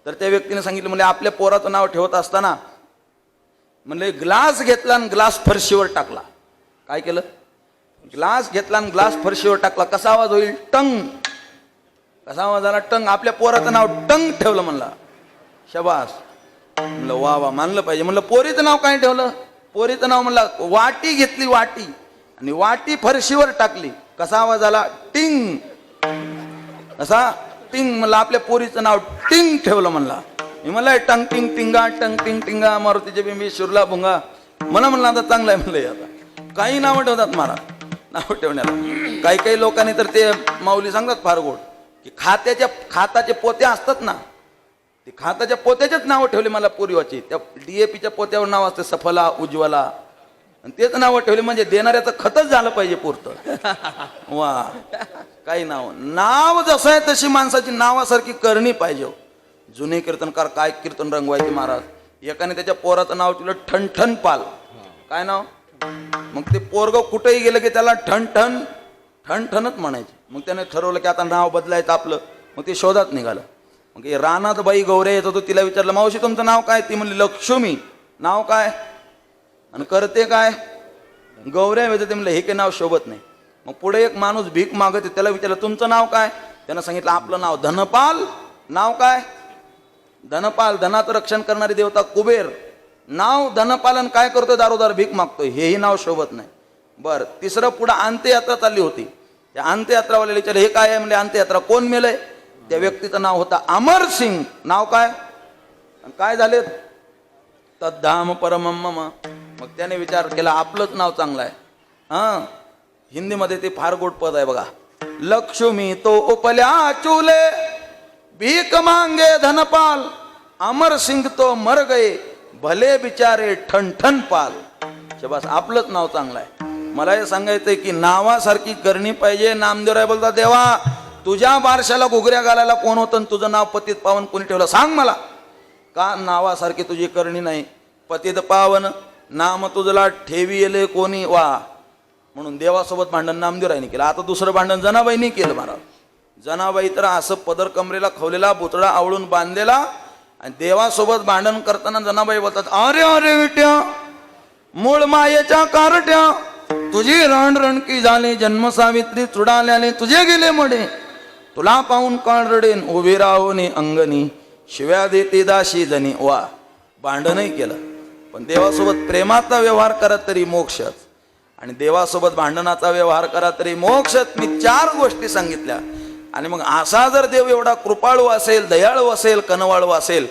तर त्या व्यक्तीने सांगितलं म्हणले आपल्या पोराचं नाव ठेवत असताना म्हणले ग्लास घेतला आणि ग्लास फरशीवर टाकला. काय केलं? ग्लास घेतला आणि ग्लास फरशीवर टाकला. कसा आवाज होईल? टंग. कसा आवाज आला? टंग. आपल्या पोराचं नाव टंग ठेवलं म्हणला. शबास. म्हणलं वा वा, मानलं पाहिजे. म्हणलं पोरीचं नाव काय ठेवलं? पोरीचं नाव म्हणलं वाटी घेतली, वाटी, आणि वाटी फरशीवर टाकली. कसा आवाज आला? टिंग. कसा? टिंग. म्हणलं आपल्या पोरीचं नाव टिंग ठेवलं म्हणला. मी म्हणलं टंग टिंग टिंगा, टंग टिंग टिंगा, मारुतीचे बिंबी शिरला भुंगा. म्हणलं आता चांगलं आहे म्हणलं. आता काही नावं ठेवतात महाराज. नाव ठेवण्याला काही लोकांनी तर ते माऊली सांगतात फार गोड की खाताचे पोते असतात ना, ते खाताच्या पोत्याचेच नावं ठेवले मला पूर्वाची. त्या DAPच्या पोत्यावर नाव असते सफला, उज्ज्वला, आणि तेच नावं ठेवले म्हणजे देणाऱ्याचं खतच झालं पाहिजे पुरतं. वा. काही नाव जसं आहे तशी माणसाची नावासारखी करणी पाहिजे. जुने कीर्तनकार काय कीर्तन रंगवायचे महाराज. एकाने त्याच्या पोराचं नाव ठेवलं ठणठण पाल. काय नाव? मग ते पोरग कुठेही गेलं की त्याला ठणठण ठणठणच म्हणायचे. मग त्याने ठरवलं की आता नाव बदलायचं आपलं. मग ते शोधात निघालं. मग रानात बाई गौऱ्या येत होतो, तिला विचारलं मावशी तुमचं नाव काय? ती म्हणली लक्ष्मी. नाव काय? आणि करते काय? गौऱ्या येत होते. म्हणलं हे काही नाव शोभत नाही. मग पुढे एक माणूस भीक मागत, त्याला विचारलं तुमचं नाव काय? त्यानं सांगितलं आपलं नाव धनपाल. नाव काय? धनपाल. धनाचं रक्षण करणारी देवता कुबेर. नाव धनपालन काय करतोय? दारोदार भीक मागतोय. हेही नाव शोभत नाही. बर. तिसरं पुढे अंत्ययात्रा चालली होती. त्या अंत्ययात्रावाल्याला विचारलं हे काय आहे? म्हणजे अंत्ययात्रा. कोण मेलय? त्या व्यक्तीचं नाव होतं अमरसिंग. नाव काय? काय झाले? तद्धाम परमम मम. मग त्याने विचार केला आपलंच नाव चांगलं आहे. हिंदीमध्ये ते फार गोड पद आहे बघा. लक्ष्मी तो उपल्या चूले, भीक मांगे धनपाल, अमरसिंग तो मर गए, भले बिचारे ठणठण पाल. शबास. आपलंच नाव चांगलं आहे. मला हे सांगायचंय की नावासारखी करणी पाहिजे. नामदेवराय बोलतात देवा तुझ्या बारशाला घुगऱ्या घालायला कोण होतं आणि तुझं नाव पतित पावन कोणी ठेवलं सांग मला. का नावासारखी तुझी करणी नाही. पतित पावन नाम तुझला ठेवी येले कोणी वा. म्हणून देवासोबत भांडण नामदेवरायने केलं. आता दुसरं भांडण जनाबाईने केलं महाराज. जनाबाई तर असं पदर कमरेला खवलेला पुतळा आवळून बांधलेला आणि देवासोबत भांडण करताना जनाबाई बोलतात, अरे अरे विट्या मूळ मायेच्या कारट्या तुझी रणरणकी झाली जन्म सावित्री चुडाल्याने तुझे गेले मडे तुला पाहून काळ रडेन उभी राहोनी अंगणी शिव्या देते दाशी जनी वा. भांडणही केलं पण देवासोबत प्रेमाचा व्यवहार करा तरी मोक्षच आणि देवासोबत भांडणाचा व्यवहार करा तरी मोक्षच. मी 4 गोष्टी सांगितल्या. आणि मग असा जर देव एवढा कृपाळू असेल दयाळू असेल कनवाळू असेल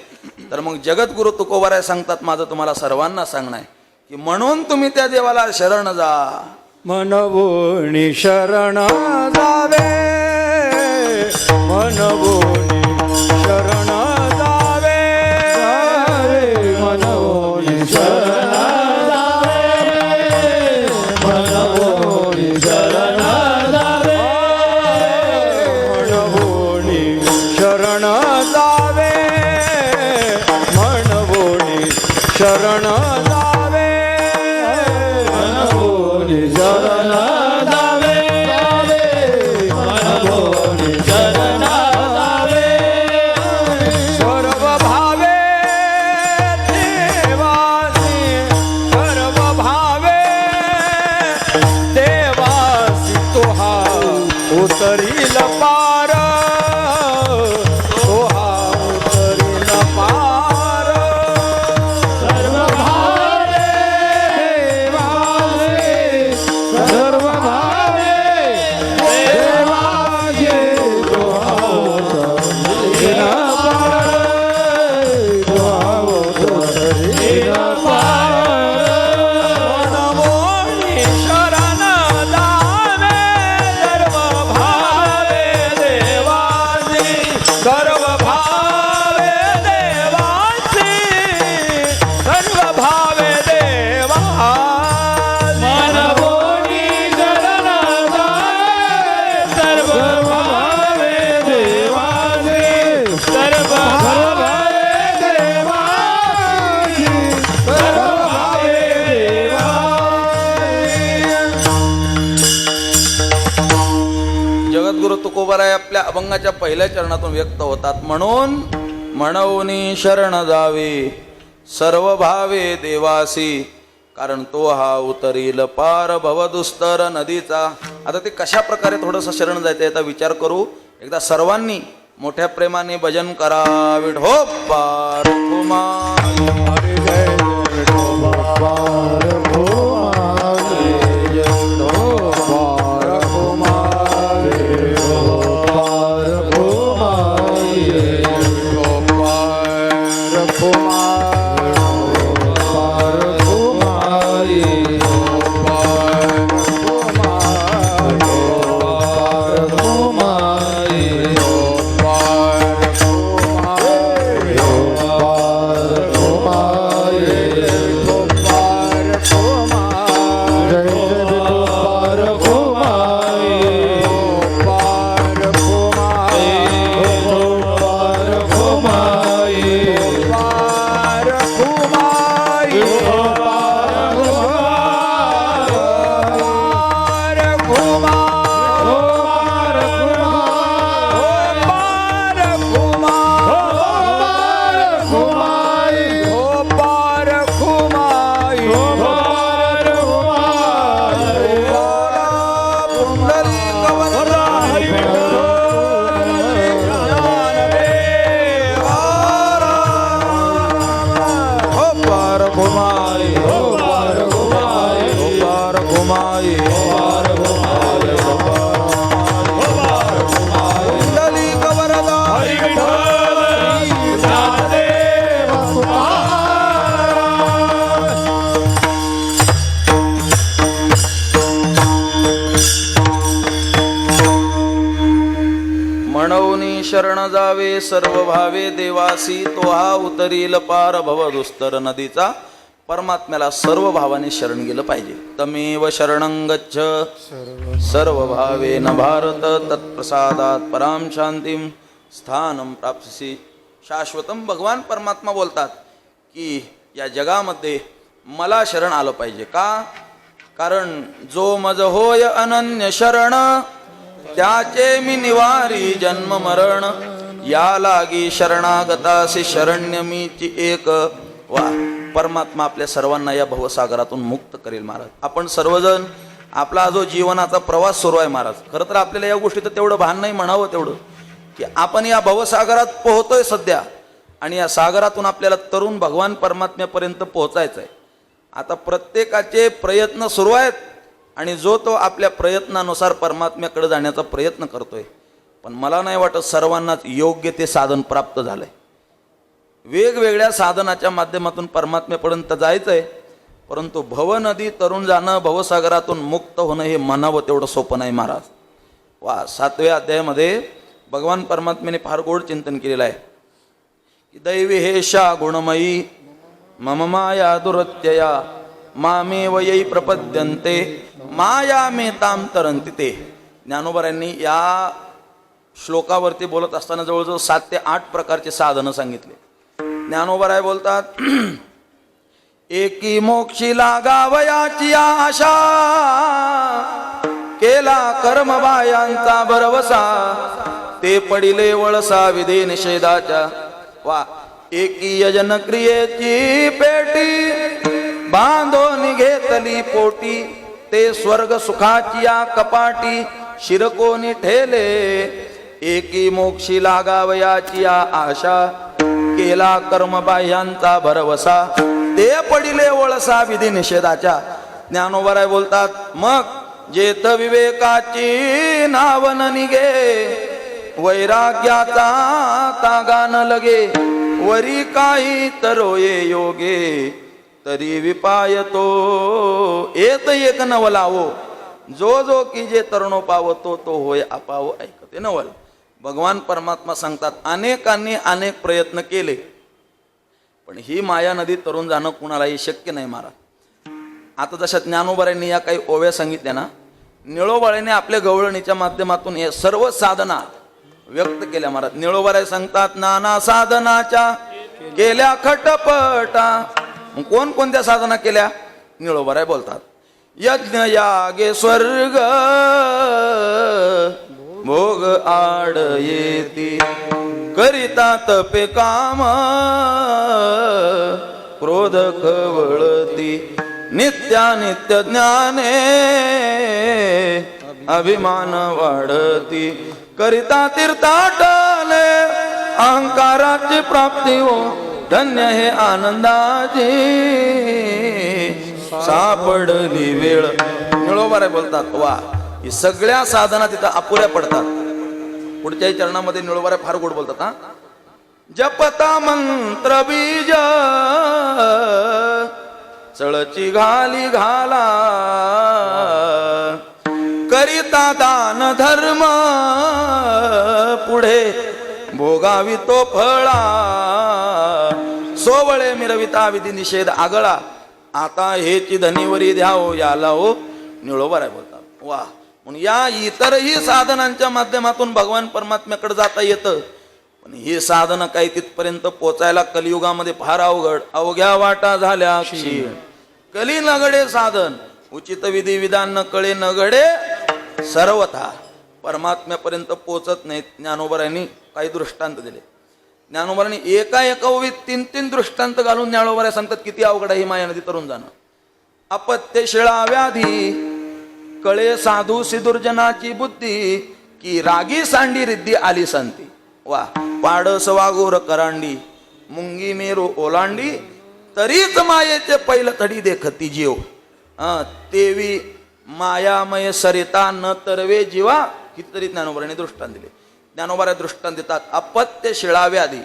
तर मग जगद्गुरु तुकोबाराय सांगतात माझं तुम्हाला सर्वांना सांगणं आहे की म्हणून तुम्ही त्या देवाला शरण जा. मनवोनी शरण जावे मनवोनी शरण जावे मनवोनी शरण जावे मनवोनी शरण जावे मनवोनी शरण जावे मनवोनी शरण जावे मनवोनी शरण जावे मनवोनी शरण जावे सर्व भावे देवासी सर्व भावे देवासी तोहा उतरील पार तोहा उतरील पार सर्व भावे देवासी सर्व भावे देवासी तोहा उतरील पार तोहा उतरील पार मनवोनी शरण जावे सर्व भावे देवासी सर्व भावे देवासी सर्व भावे देवासी मनवोनी शरण जावे सर्व भावे देवासी सर्व भावे देवासी सर्व भावे देवासी. जगद्गुरु तुकोबाराय आपल्या अभंगाच्या पहिल्या चरणातून व्यक्त होतात. म्हणून म्हणवनी शरण जावे सर्व भावे देवासी कारण तो हा उतरील पार भवदुस्तर नदीचा. आता ते कशा प्रकारे थोडंसं शरण जायचं याचा विचार करू. एकदा सर्वांनी मोठ्या प्रेमाने भजन करा. विठो पार हरी जय विठोबा पार भूमाई जय विठोबा पार भूमाई पार भूमाई विठोबा पार भूमाई पार भूमाई पार भूमाई पार भूमाई पार शरण जावे सर्व भावे देवासी तो हा उतरील पार भवदुस्तर नदीचा. परमात्म्याला सर्व भावाने शरण गेलं पाहिजे. तमेव शरणं गच्छ सर्व भावेन भारत तत्प्रसादात पराम शांतीम स्थानं प्राप्स्यसि. शाश्वतम भगवान परमात्मा बोलतात की या जगामध्ये मला शरण आलं पाहिजे. का? कारण जो मज होय अनन्य शरण त्याचे मी निवारी जन्म मरण. या लागी शरणागतासी शरण्य मीची एक. वा, परमात्मा आपल्या सर्वांना या भवसागरातून मुक्त करेल महाराज. आपण सर्वजण आपला जो जीवनाचा प्रवास सुरू आहे महाराज, खरं तर आपल्याला या गोष्टीचं तेवढं भान नाही म्हणावं तेवढं की आपण या भवसागरात पोहतोय सध्या आणि या सागरातून आपल्याला तरुण भगवान परमात्म्यापर्यंत पोहोचायचं आहे. आता प्रत्येकाचे प्रयत्न सुरू आहेत आणि जो तो आपल्या प्रयत्नानुसार परमात्म्याकडे जाण्याचा प्रयत्न करतोय. पण मला नाही वाटत सर्वांनाच योग्य ते साधन प्राप्त झालंय. वेगवेगळ्या साधनाच्या माध्यमातून परमात्म्यापर्यंत जायचंय, परंतु भवनदी तरुण जाणं, भवसागरातून मुक्त होणं हे म्हणावं तेवढं सोपं नाही महाराज. वा, 7व्या अध्यायामध्ये भगवान परमात्म्याने फार गोड चिंतन केलेलं आहे की दैवी हेशा गुणमयी मम माया दुरत्यया मामे वयै प्रपद्यन्ते माया मे ताम तरंती ते. ज्ञानोबारांनी या श्लोकावरती बोलत असताना जवळजवळ 7 ते 8 प्रकारचे साधनं सांगितले. ज्ञानोबाराय बोलतात एकी मोक्षी लागावयाची आशा केला कर्म बायांचा भरवसा ते पडिले वळसा विधी निषेधाच्या. वा, एकी यजन क्रियेची पेटी बांधून घेतली पोटी ते स्वर्ग सुखाची या कपाटी शिरकोनी ठेले. एकी मोक्षी लागावयाची या आशा केला कर्म बाह्यांचा भरवसा ते पडिले वळसा विधी निषेधाच्या. ज्ञानोबाराय बोलतात मग जेथ विवेकाची नाव न निघे वैराग्याचा तागा न लगे वरी काही तरोये योगे तरी विपाय तो येत एक नवलावो जो जो की जे तरुणो पावतो तो होय अपावो ऐकते नवल. भगवान परमात्मा सांगतात अनेकांनी अनेक प्रयत्न केले पण ही माया नदी तरुण जाणं कुणालाही शक्य नाही महाराज. आता जशा ज्ञानोबारांनी या काही ओव्या सांगितल्या ना, निळोबाळ्याने आपल्या गवळणीच्या माध्यमातून हे सर्व साधना व्यक्त केल्या महाराज. निळोबाराय सांगतात नाना साधनाच्या केल्या खटपटा. कोणत्या साधना केल्या? निळोबाराय बोलतात यज्ञ यागे स्वर्ग भोग आड येती करिता तपे काम क्रोध खवळती नित्यानित्य ज्ञाने अभिमान वाढती करिता तीर्थाटने अहंकाराची प्राप्ती हो धन्य हे आनंदाची सापडली वेळ. निळोबाराय बोलतात वा, ही सगळ्या साधना तिथं अपुऱ्या पडतात. पुढच्याही चरणामध्ये निळोबाराय फार गोड बोलतात. हा, जपता मंत्र बीज चळची घाली घाला करिता दान धर्म पुढे भोगावी तो फळा सोवळे मिरविता विधी निषेध आगळा आता हेची धनीवरी द्याओ याला हो. निळोबाराय बोलतात वा. म्हणून या इतरही साधनांच्या माध्यमातून भगवान परमात्म्याकडे जाता येतं, पण ही साधनं काही तिथपर्यंत पोचायला कलियुगामध्ये फार अवघड. अवघ्या वाटा झाल्या क्षीण कली नगडे साधन उचित विधी विधान न कळे नगडे सर्वथा परमात्म्यापर्यंत पोचत नाहीत. ज्ञानोबारांनी काही दृष्टांत दिले. ज्ञानोबारांनी एका ओवीत 3 दृष्टांत घालून ज्ञानोबाराय सांगतात किती अवघड आहे ही माया नदी तरुण जाणं. अपत्य शिळा व्याधी कळे साधू सिदुर्जनाची बुद्धी की रागी सांडी रिद्धी आली संती. वा, पाडस वागोर करांडी मुंगी मेरू ओलांडी तरीच मायेचे पहिलं थडी देखती जीव तेवी मायामय सरिता न तरवे जीवा. कितीतरी ज्ञानोबारांनी दृष्टांत दिले. ज्ञानोबाराय दृष्टांत देतात अपत्य शिळा व्याधी.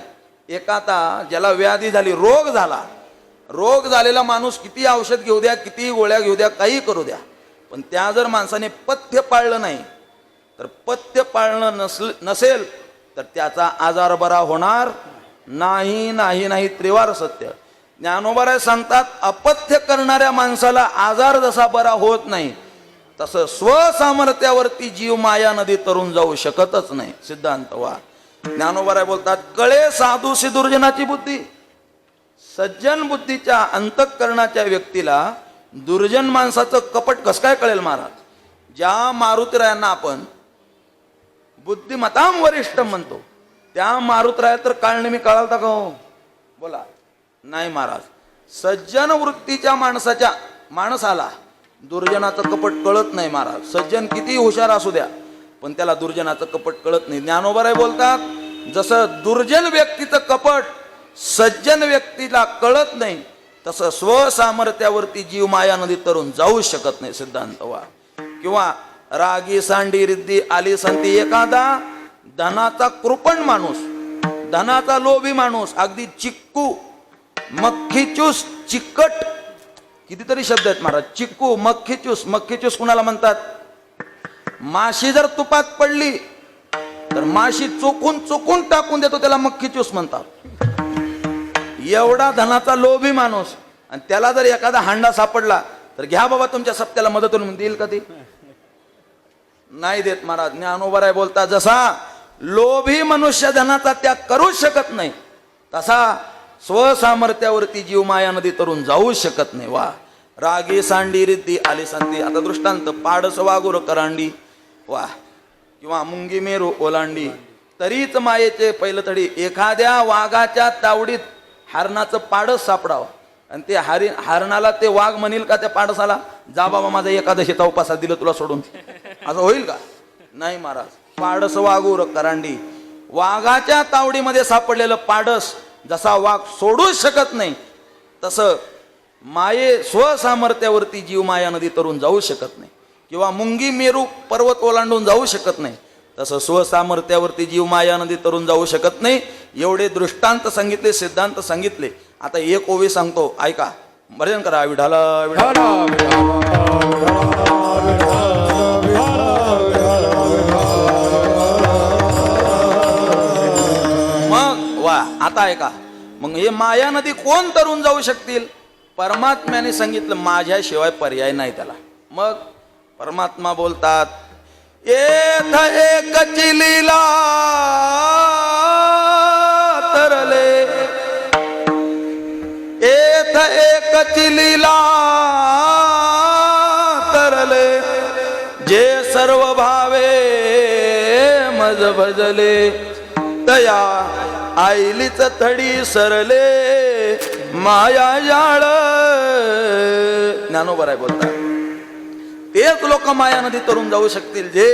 एखादा ज्याला व्याधी झाली, रोग झाला, रोग झालेला माणूस किती औषध घेऊ द्या, किती गोळ्या घेऊ द्या, काही करू द्या, पण त्या जर माणसाने पथ्य पाळलं नाही तर पथ्य पाळणं नसेल तर त्याचा आजार बरा होणार नाही. नाही नाही त्रिवार सत्य. ज्ञानोबाराय सांगतात, अपथ्य करणाऱ्या माणसाला आजार जसा बरा होत नाही तसं स्वसामर्थ्यावरती जीव माया नदी तरून जाऊ शकतच नाही. सिद्धांत वा. ज्ञानोबाराय बोलतात, कळे साधूसी दुर्जनाची बुद्धी. सज्जन बुद्धीच्या अंतःकरणाच्या व्यक्तीला दुर्जन माणसाचं कपट कसं काय कळेल महाराज? ज्या मारुतीरायांना आपण बुद्धिमताम वरिष्ठ म्हणतो त्या मारुतीराया तर काळनेमी कळालता का हो? बोला. नाही महाराज. सज्जन वृत्तीच्या माणसाला दुर्जनाचं कपट कळत नाही महाराज. सज्जन किती हुशार असू द्या पण त्याला दुर्जनाचं कपट कळत नाही. ज्ञानोबाराय बोलतात, जसं दुर्जन व्यक्तीचं कपट सज्जन व्यक्तीला कळत नाही तसं स्वसामर्थ्यावरती जीव माया नदी तरून जाऊ शकत नाही. सिद्धांत वा. किंवा रागी सांडी रिद्धी आली संती एखादा धनाचा कृपण माणूस, धनाचा लोभी माणूस, अगदी चिक्कू मक्खीचूस चिकट, कितीतरी शब्द आहेत महाराज. चिक्कू मक्खीचूस. मक्खीचूस कुणाला म्हणतात? माशी जर तुपात पडली तर माशी चोकून टाकून देतो, त्याला मक्खीचूस म्हणतात. एवढा धनाचा लोभी माणूस, आणि त्याला जर एखादा हांडा सापडला तर घ्या बाबा तुमच्या सप्त्याला मदत म्हणून देईल का? ती नाही देत महाराज. ज्ञानोबाराय बोलतात, जसा लोभी मनुष्य धनाचा त्याग करू शकत नाही तसा स्वसामर्थ्यावरती जीव माया नदी तरून जाऊ शकत नाही. वा. रागी सांडी रिद्धी आली संती. आता दृष्टांत, पाडस वागुर करांडी वा, किंवा मुंगी मेरू ओलांडी तरीच मायेचे पहिलं तडी. एखाद्या वाघाच्या तावडीत हरणाचं पाडस सापडावं आणि ते हरणाला ते वाघ म्हणेल का त्या पाडसाला, जा बाबा माझा एकादशीचा उपासा दिलं तुला सोडून? असं होईल का? नाही महाराज. पाडस वागूर करांडी. वाघाच्या तावडीमध्ये सापडलेलं पाडस जसा वाघ सोडू शकत नाही तसं स्वसामर्थ्यावरती जीव माया नदी तरून जाऊ शकत नाही. किंवा मुंगी मेरू पर्वत ओलांडून जाऊ शकत नाही तसं स्वसामर्थ्यावरती जीव माया नदी तरून जाऊ शकत नाही. एवढे दृष्टांत सांगितले, सिद्धांत सांगितले. आता एक ओवी सांगतो, ऐका. भजन करा. विठाला विठाला मग वा. आता ऐका. मग हे माया नदी कोण तरून जाऊ शकतील? परमात्म्याने सांगितलं, माझ्याशिवाय पर्याय नाही त्याला. मग परमात्मा बोलतात, येथ एकची लीला तरले, येथ एकची लीला तरले, जे सर्व भावे मज भजले, तया आईलीच थडी सरले माया जाळ. ज्ञानोबाराय बोलतात, तेच लोक माया नदी तरून जाऊ शकतील जे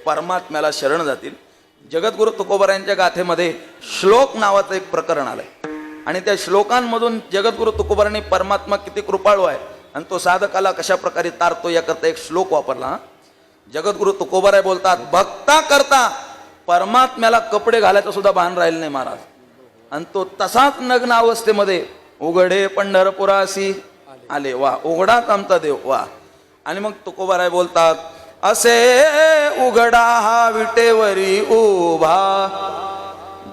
परमात्म्याला शरण जातील. जगद्गुरु तुकोबारायांच्या गाथेमध्ये श्लोक नावाचं एक प्रकरण आलंय आणि त्या श्लोकांमधून जगद्गुरु तुकोबारांनी परमात्मा किती कृपाळू आहे आणि तो साधकाला कशा प्रकारे तारतो याकरता एक श्लोक वापरला. जगद्गुरु तुकोबाराय बोलतात, भक्ता करता परमात्म्याला कपडे घालायचं सुद्धा भान राहिलं नाही महाराज. आणि तो तसाच नग्न अवस्थेमध्ये उघडे पंढरपुरासी आले. वा. उघडाच आमचा देव. वा. आणि मग तुकोबाराय बोलतात, असे उघडा हा विटेवरी उभा,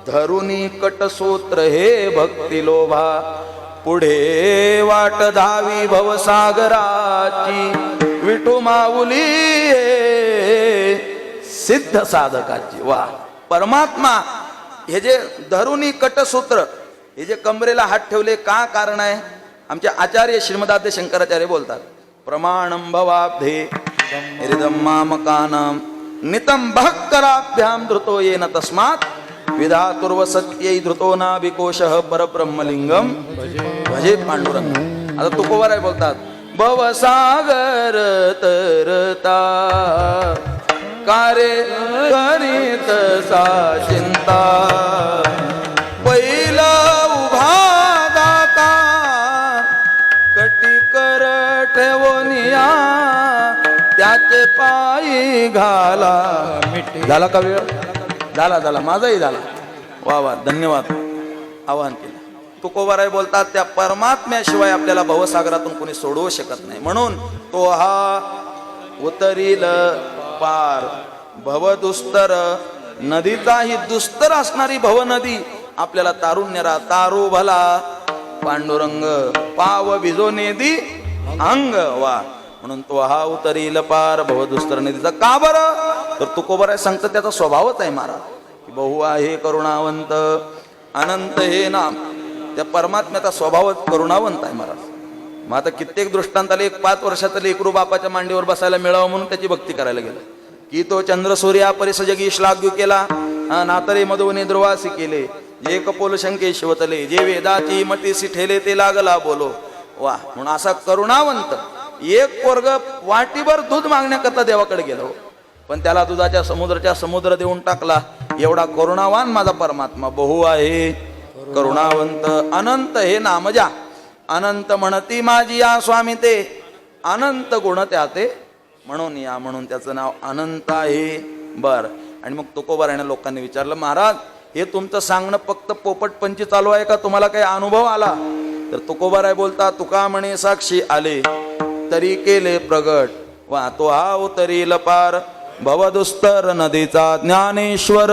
धरुनी कटसूत्र हे भक्ती लोभा, पुढे वाट धावी भवसागराची, विठू माऊली सिद्ध साधकाची. वा. परमात्मा हे जे धरुनी कटसूत्र, हे जे कमरेला हात ठेवले का कारण आहे? आमचे आचार्य श्रीमदाद्य शंकराचार्य बोलतात, प्रमाणं भवाब्धे हृदं मामकानां नितं भक्कराभ्यां धृतो येन तस्मात् विधातुर्व सत्यै धृतो नाभिकोशः परब्रह्मलिंगम भजे पांडुरंग. आता तुकोबाराय बोलतात, भवसागर तरता कार्य करीत सा चिंता, पहिला उभा दाता कटी कर ठेवनिया, त्याचे पायी घाला. झाला का वेळ? झाला माझाही झाला. वा वा. धन्यवाद. आवाहन केलं. तुकोबाराय बोलतात, त्या परमात्म्याशिवाय आपल्याला भवसागरातून कोणी सोडवू शकत नाही. म्हणून तो हा उतरील पार भवदुस्तर, नदीचाही दुस्तर असणारी भवनदी आपल्याला तारुण्यरा तारू भला, पांडुरंग पाव भिजो नेदी अंग वा म्हणून तो हा उतरील पार भवदुस्तर नदीचा. का बरं? तर तुकोबर आहे सांगतं त्याचा स्वभावच आहे महाराज. बहु आहे करुणावंत अनंत हे नाम. त्या परमात्म्याचा स्वभावच करुणावंत आहे महाराज. मग आता कित्येक दृष्टांताले एक 5 वर्षाचं लेकरू बापाच्या मांडीवर बसायला मिळावं म्हणून त्याची भक्ती करायला गेलं. की तो चंद्र सूर्या परिस जगी श्लाघ्य केला, नातरे मधुवने द्रुवासी केले, जे कपोल शंके शिवतले, जे वेदाची मतीसी ठेले ते लागला बोलो. वा म्हणून असा करुणावंत. एक पोरग वाटीभर दूध मागण्याकरता देवाकडे गेलो, पण त्याला दुधाच्या समुद्र देऊन टाकला. एवढा करुणावान माझा परमात्मा. बहु आहे करुणावंत अनंत हे नामजा. अनंत म्हणती माझी या स्वामी ते, अनंत गुण त्याते म्हणून या. म्हणून त्याचं नाव अनंत आहे. बर. आणि मग तुकोबारायने लोकांनी विचारलं, महाराज हे तुमचं सांगणं फक्त पोपटपंची चालू आहे का, तुम्हाला काही अनुभव आला? तर तुकोबाराय बोलता, तुका म्हणे साक्षी आले तरी केले प्रगट. वा तो हा उतरील पार भवदुस्तर नदीचा ज्ञानेश्वर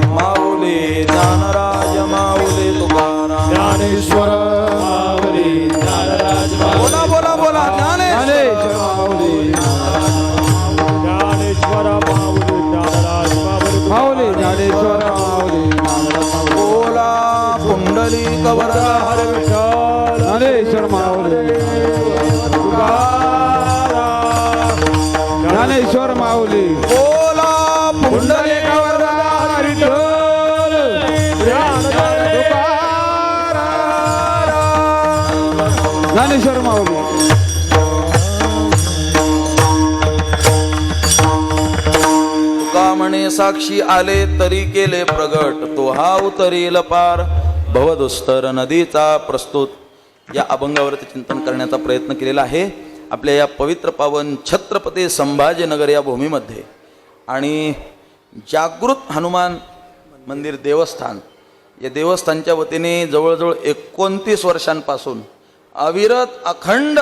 माऊली ज्ञानराज माऊली तुकाराम. ज्ञानेश्वर माऊली ज्ञानराज बोला बोला बोला ज्ञानेश्वर माऊली ज्ञानेश्वर माऊली ज्ञानराज माऊली ज्ञानेश्वर माऊली बोला कुंडली कवरा हरे विठ्ठल ज्ञानेश्वर माऊली ज्ञानेश्वर माऊली बोला कुंडली कवरा ज्ञानेश्वर माऊली. तुका म्हणे साक्षी आले तरी केले प्रगट, तो हा उतरील पार भवदुस्तर नदीचा. प्रस्तुत या अभंगावरती चिंतन करण्याचा प्रयत्न केलेला आहे आपल्या या पवित्र पावन छत्रपती संभाजीनगर या भूमीमध्ये. आणि जागृत हनुमान मंदिर देवस्थान या देवस्थानच्या वतीने जवळजवळ 29 वर्षांपासून अविरत अखंड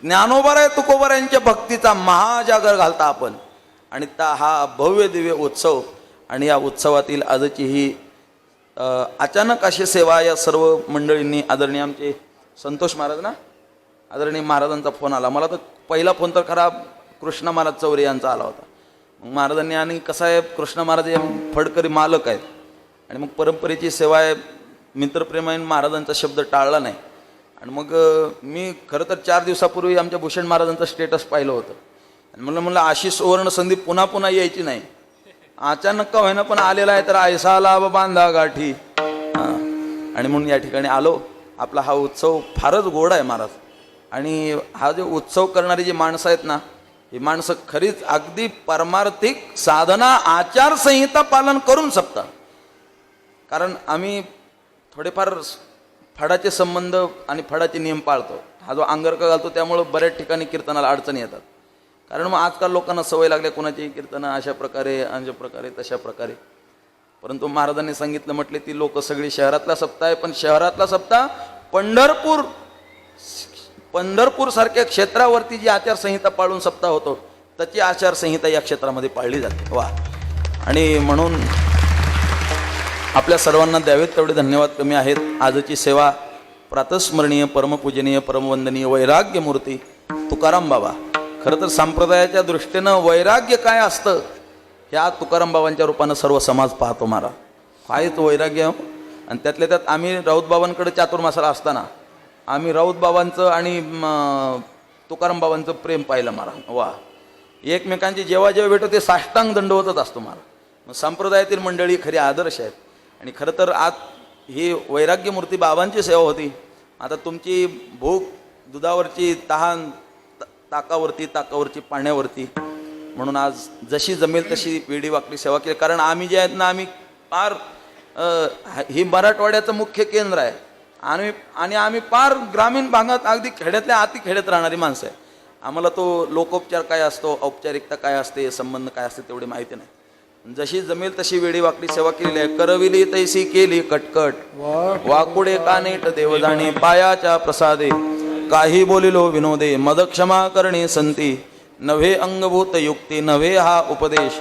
ज्ञानोबाराय तुकोबारायांच्या भक्तीचा महाजागर घालता आपण. आणि हा भव्य दिव्य उत्सव. आणि या उत्सवातील आजची ही अचानक अशी सेवा या सर्व मंडळींनी. आदरणीय आमचे संतोष महाराज ना, आदरणीय महाराजांचा फोन आला मला. तर पहिला फोन तर खरा कृष्ण महाराज चौरे यांचा आला होता. मग महाराजांनी, आणि कसं आहे कृष्ण महाराज हे फडकरी मालक आहेत आणि मग परंपरेची सेवा आहे, मित्रप्रेमाने महाराजांचा शब्द टाळला नाही. आणि मग मी खरं तर 4 दिवसापूर्वी आमच्या भूषण महाराजांचं स्टेटस पाहिलं होतं आणि म्हणलं अशी सुवर्ण संधी पुन्हा पुन्हा यायची नाही. अचानक का होईना पण आलेला आहे, तर ऐसा लाभ बांधा गाठी. आणि म्हणून या ठिकाणी आलो. आपला हा उत्सव फारच गोड आहे महाराज. आणि हा जो उत्सव करणारी जी माणसं आहेत ना, ही माणसं खरीच अगदी परमार्थिक साधना आचारसंहिता पालन करून शकतात. कारण आम्ही थोडेफार फडाचे संबंध आणि फडाचे नियम पाळतो. हा जो अंगरका घालतो त्यामुळं बऱ्याच ठिकाणी कीर्तनाला अडचणी येतात. कारण मग आजकाल लोकांना सवय लागल्या कोणाची कीर्तनं अशा प्रकारे तशा प्रकारे. परंतु महाराजांनी सांगितलं, म्हटले ती लोक सगळी शहरातला सप्ताह आहे, पण शहरातला सप्ताह पंढरपूर सारख्या क्षेत्रावरती जी आचारसंहिता पाळून सप्ताह होतो त्याची आचारसंहिता या क्षेत्रामध्ये पाळली जाते. वा. आणि म्हणून आपल्या सर्वांना द्यावेत तेवढे धन्यवाद कमी आहेत. आजची सेवा प्रातस्मरणीय परमपूजनीय परमवंदनीय वैराग्य मूर्ती तुकाराम बाबा. खरं तर संप्रदायाच्या दृष्टीनं वैराग्य काय असतं ह्या तुकाराम बाबांच्या रूपानं सर्व समाज पाहतो. मारा काय तो वैराग्य. आणि त्यातल्या त्यात आम्ही राऊत बाबांकडे चातुर्मासाला असताना आम्ही राऊत बाबांचं आणि तुकाराम बाबांचं प्रेम पाहिलं मारा. वा. एकमेकांची जेव्हा जेव्हा भेटो ते साष्टांग दंडवतच असतो मारा. मग संप्रदायातील मंडळी खरी आदर्श आहेत. आणि खरं तर आज ही वैराग्य मूर्ती बाबांची सेवा होती. आता तुमची भूक दुधावरची, तहान ताकावरची पाण्यावरती, म्हणून आज जशी जमेल तशी वेडी वाकडी सेवा केली. कारण आम्ही जे आहेत ना, आम्ही पार ही मराठवाड्याचं मुख्य केंद्र आहे आणि आम्ही पार ग्रामीण भागात अगदी खेड्यातल्या आती खेड्यात राहणारी माणसं आहे. आम्हाला तो लोकोपचार काय असतो, औपचारिकता काय असते, संबंध काय असते तेवढी माहिती नाही. जशी जमेल तशी वेडी वाकडी सेवा केलेली आहे. करविली तैसी केली कटकट, वाकुडे कानेट देवजाणे, पायाच्या प्रसादे काही बोलिलो विनोदे, मद क्षमा करणे संती, नव्हे अंगभूत युक्ती, नव्हे हा उपदेश.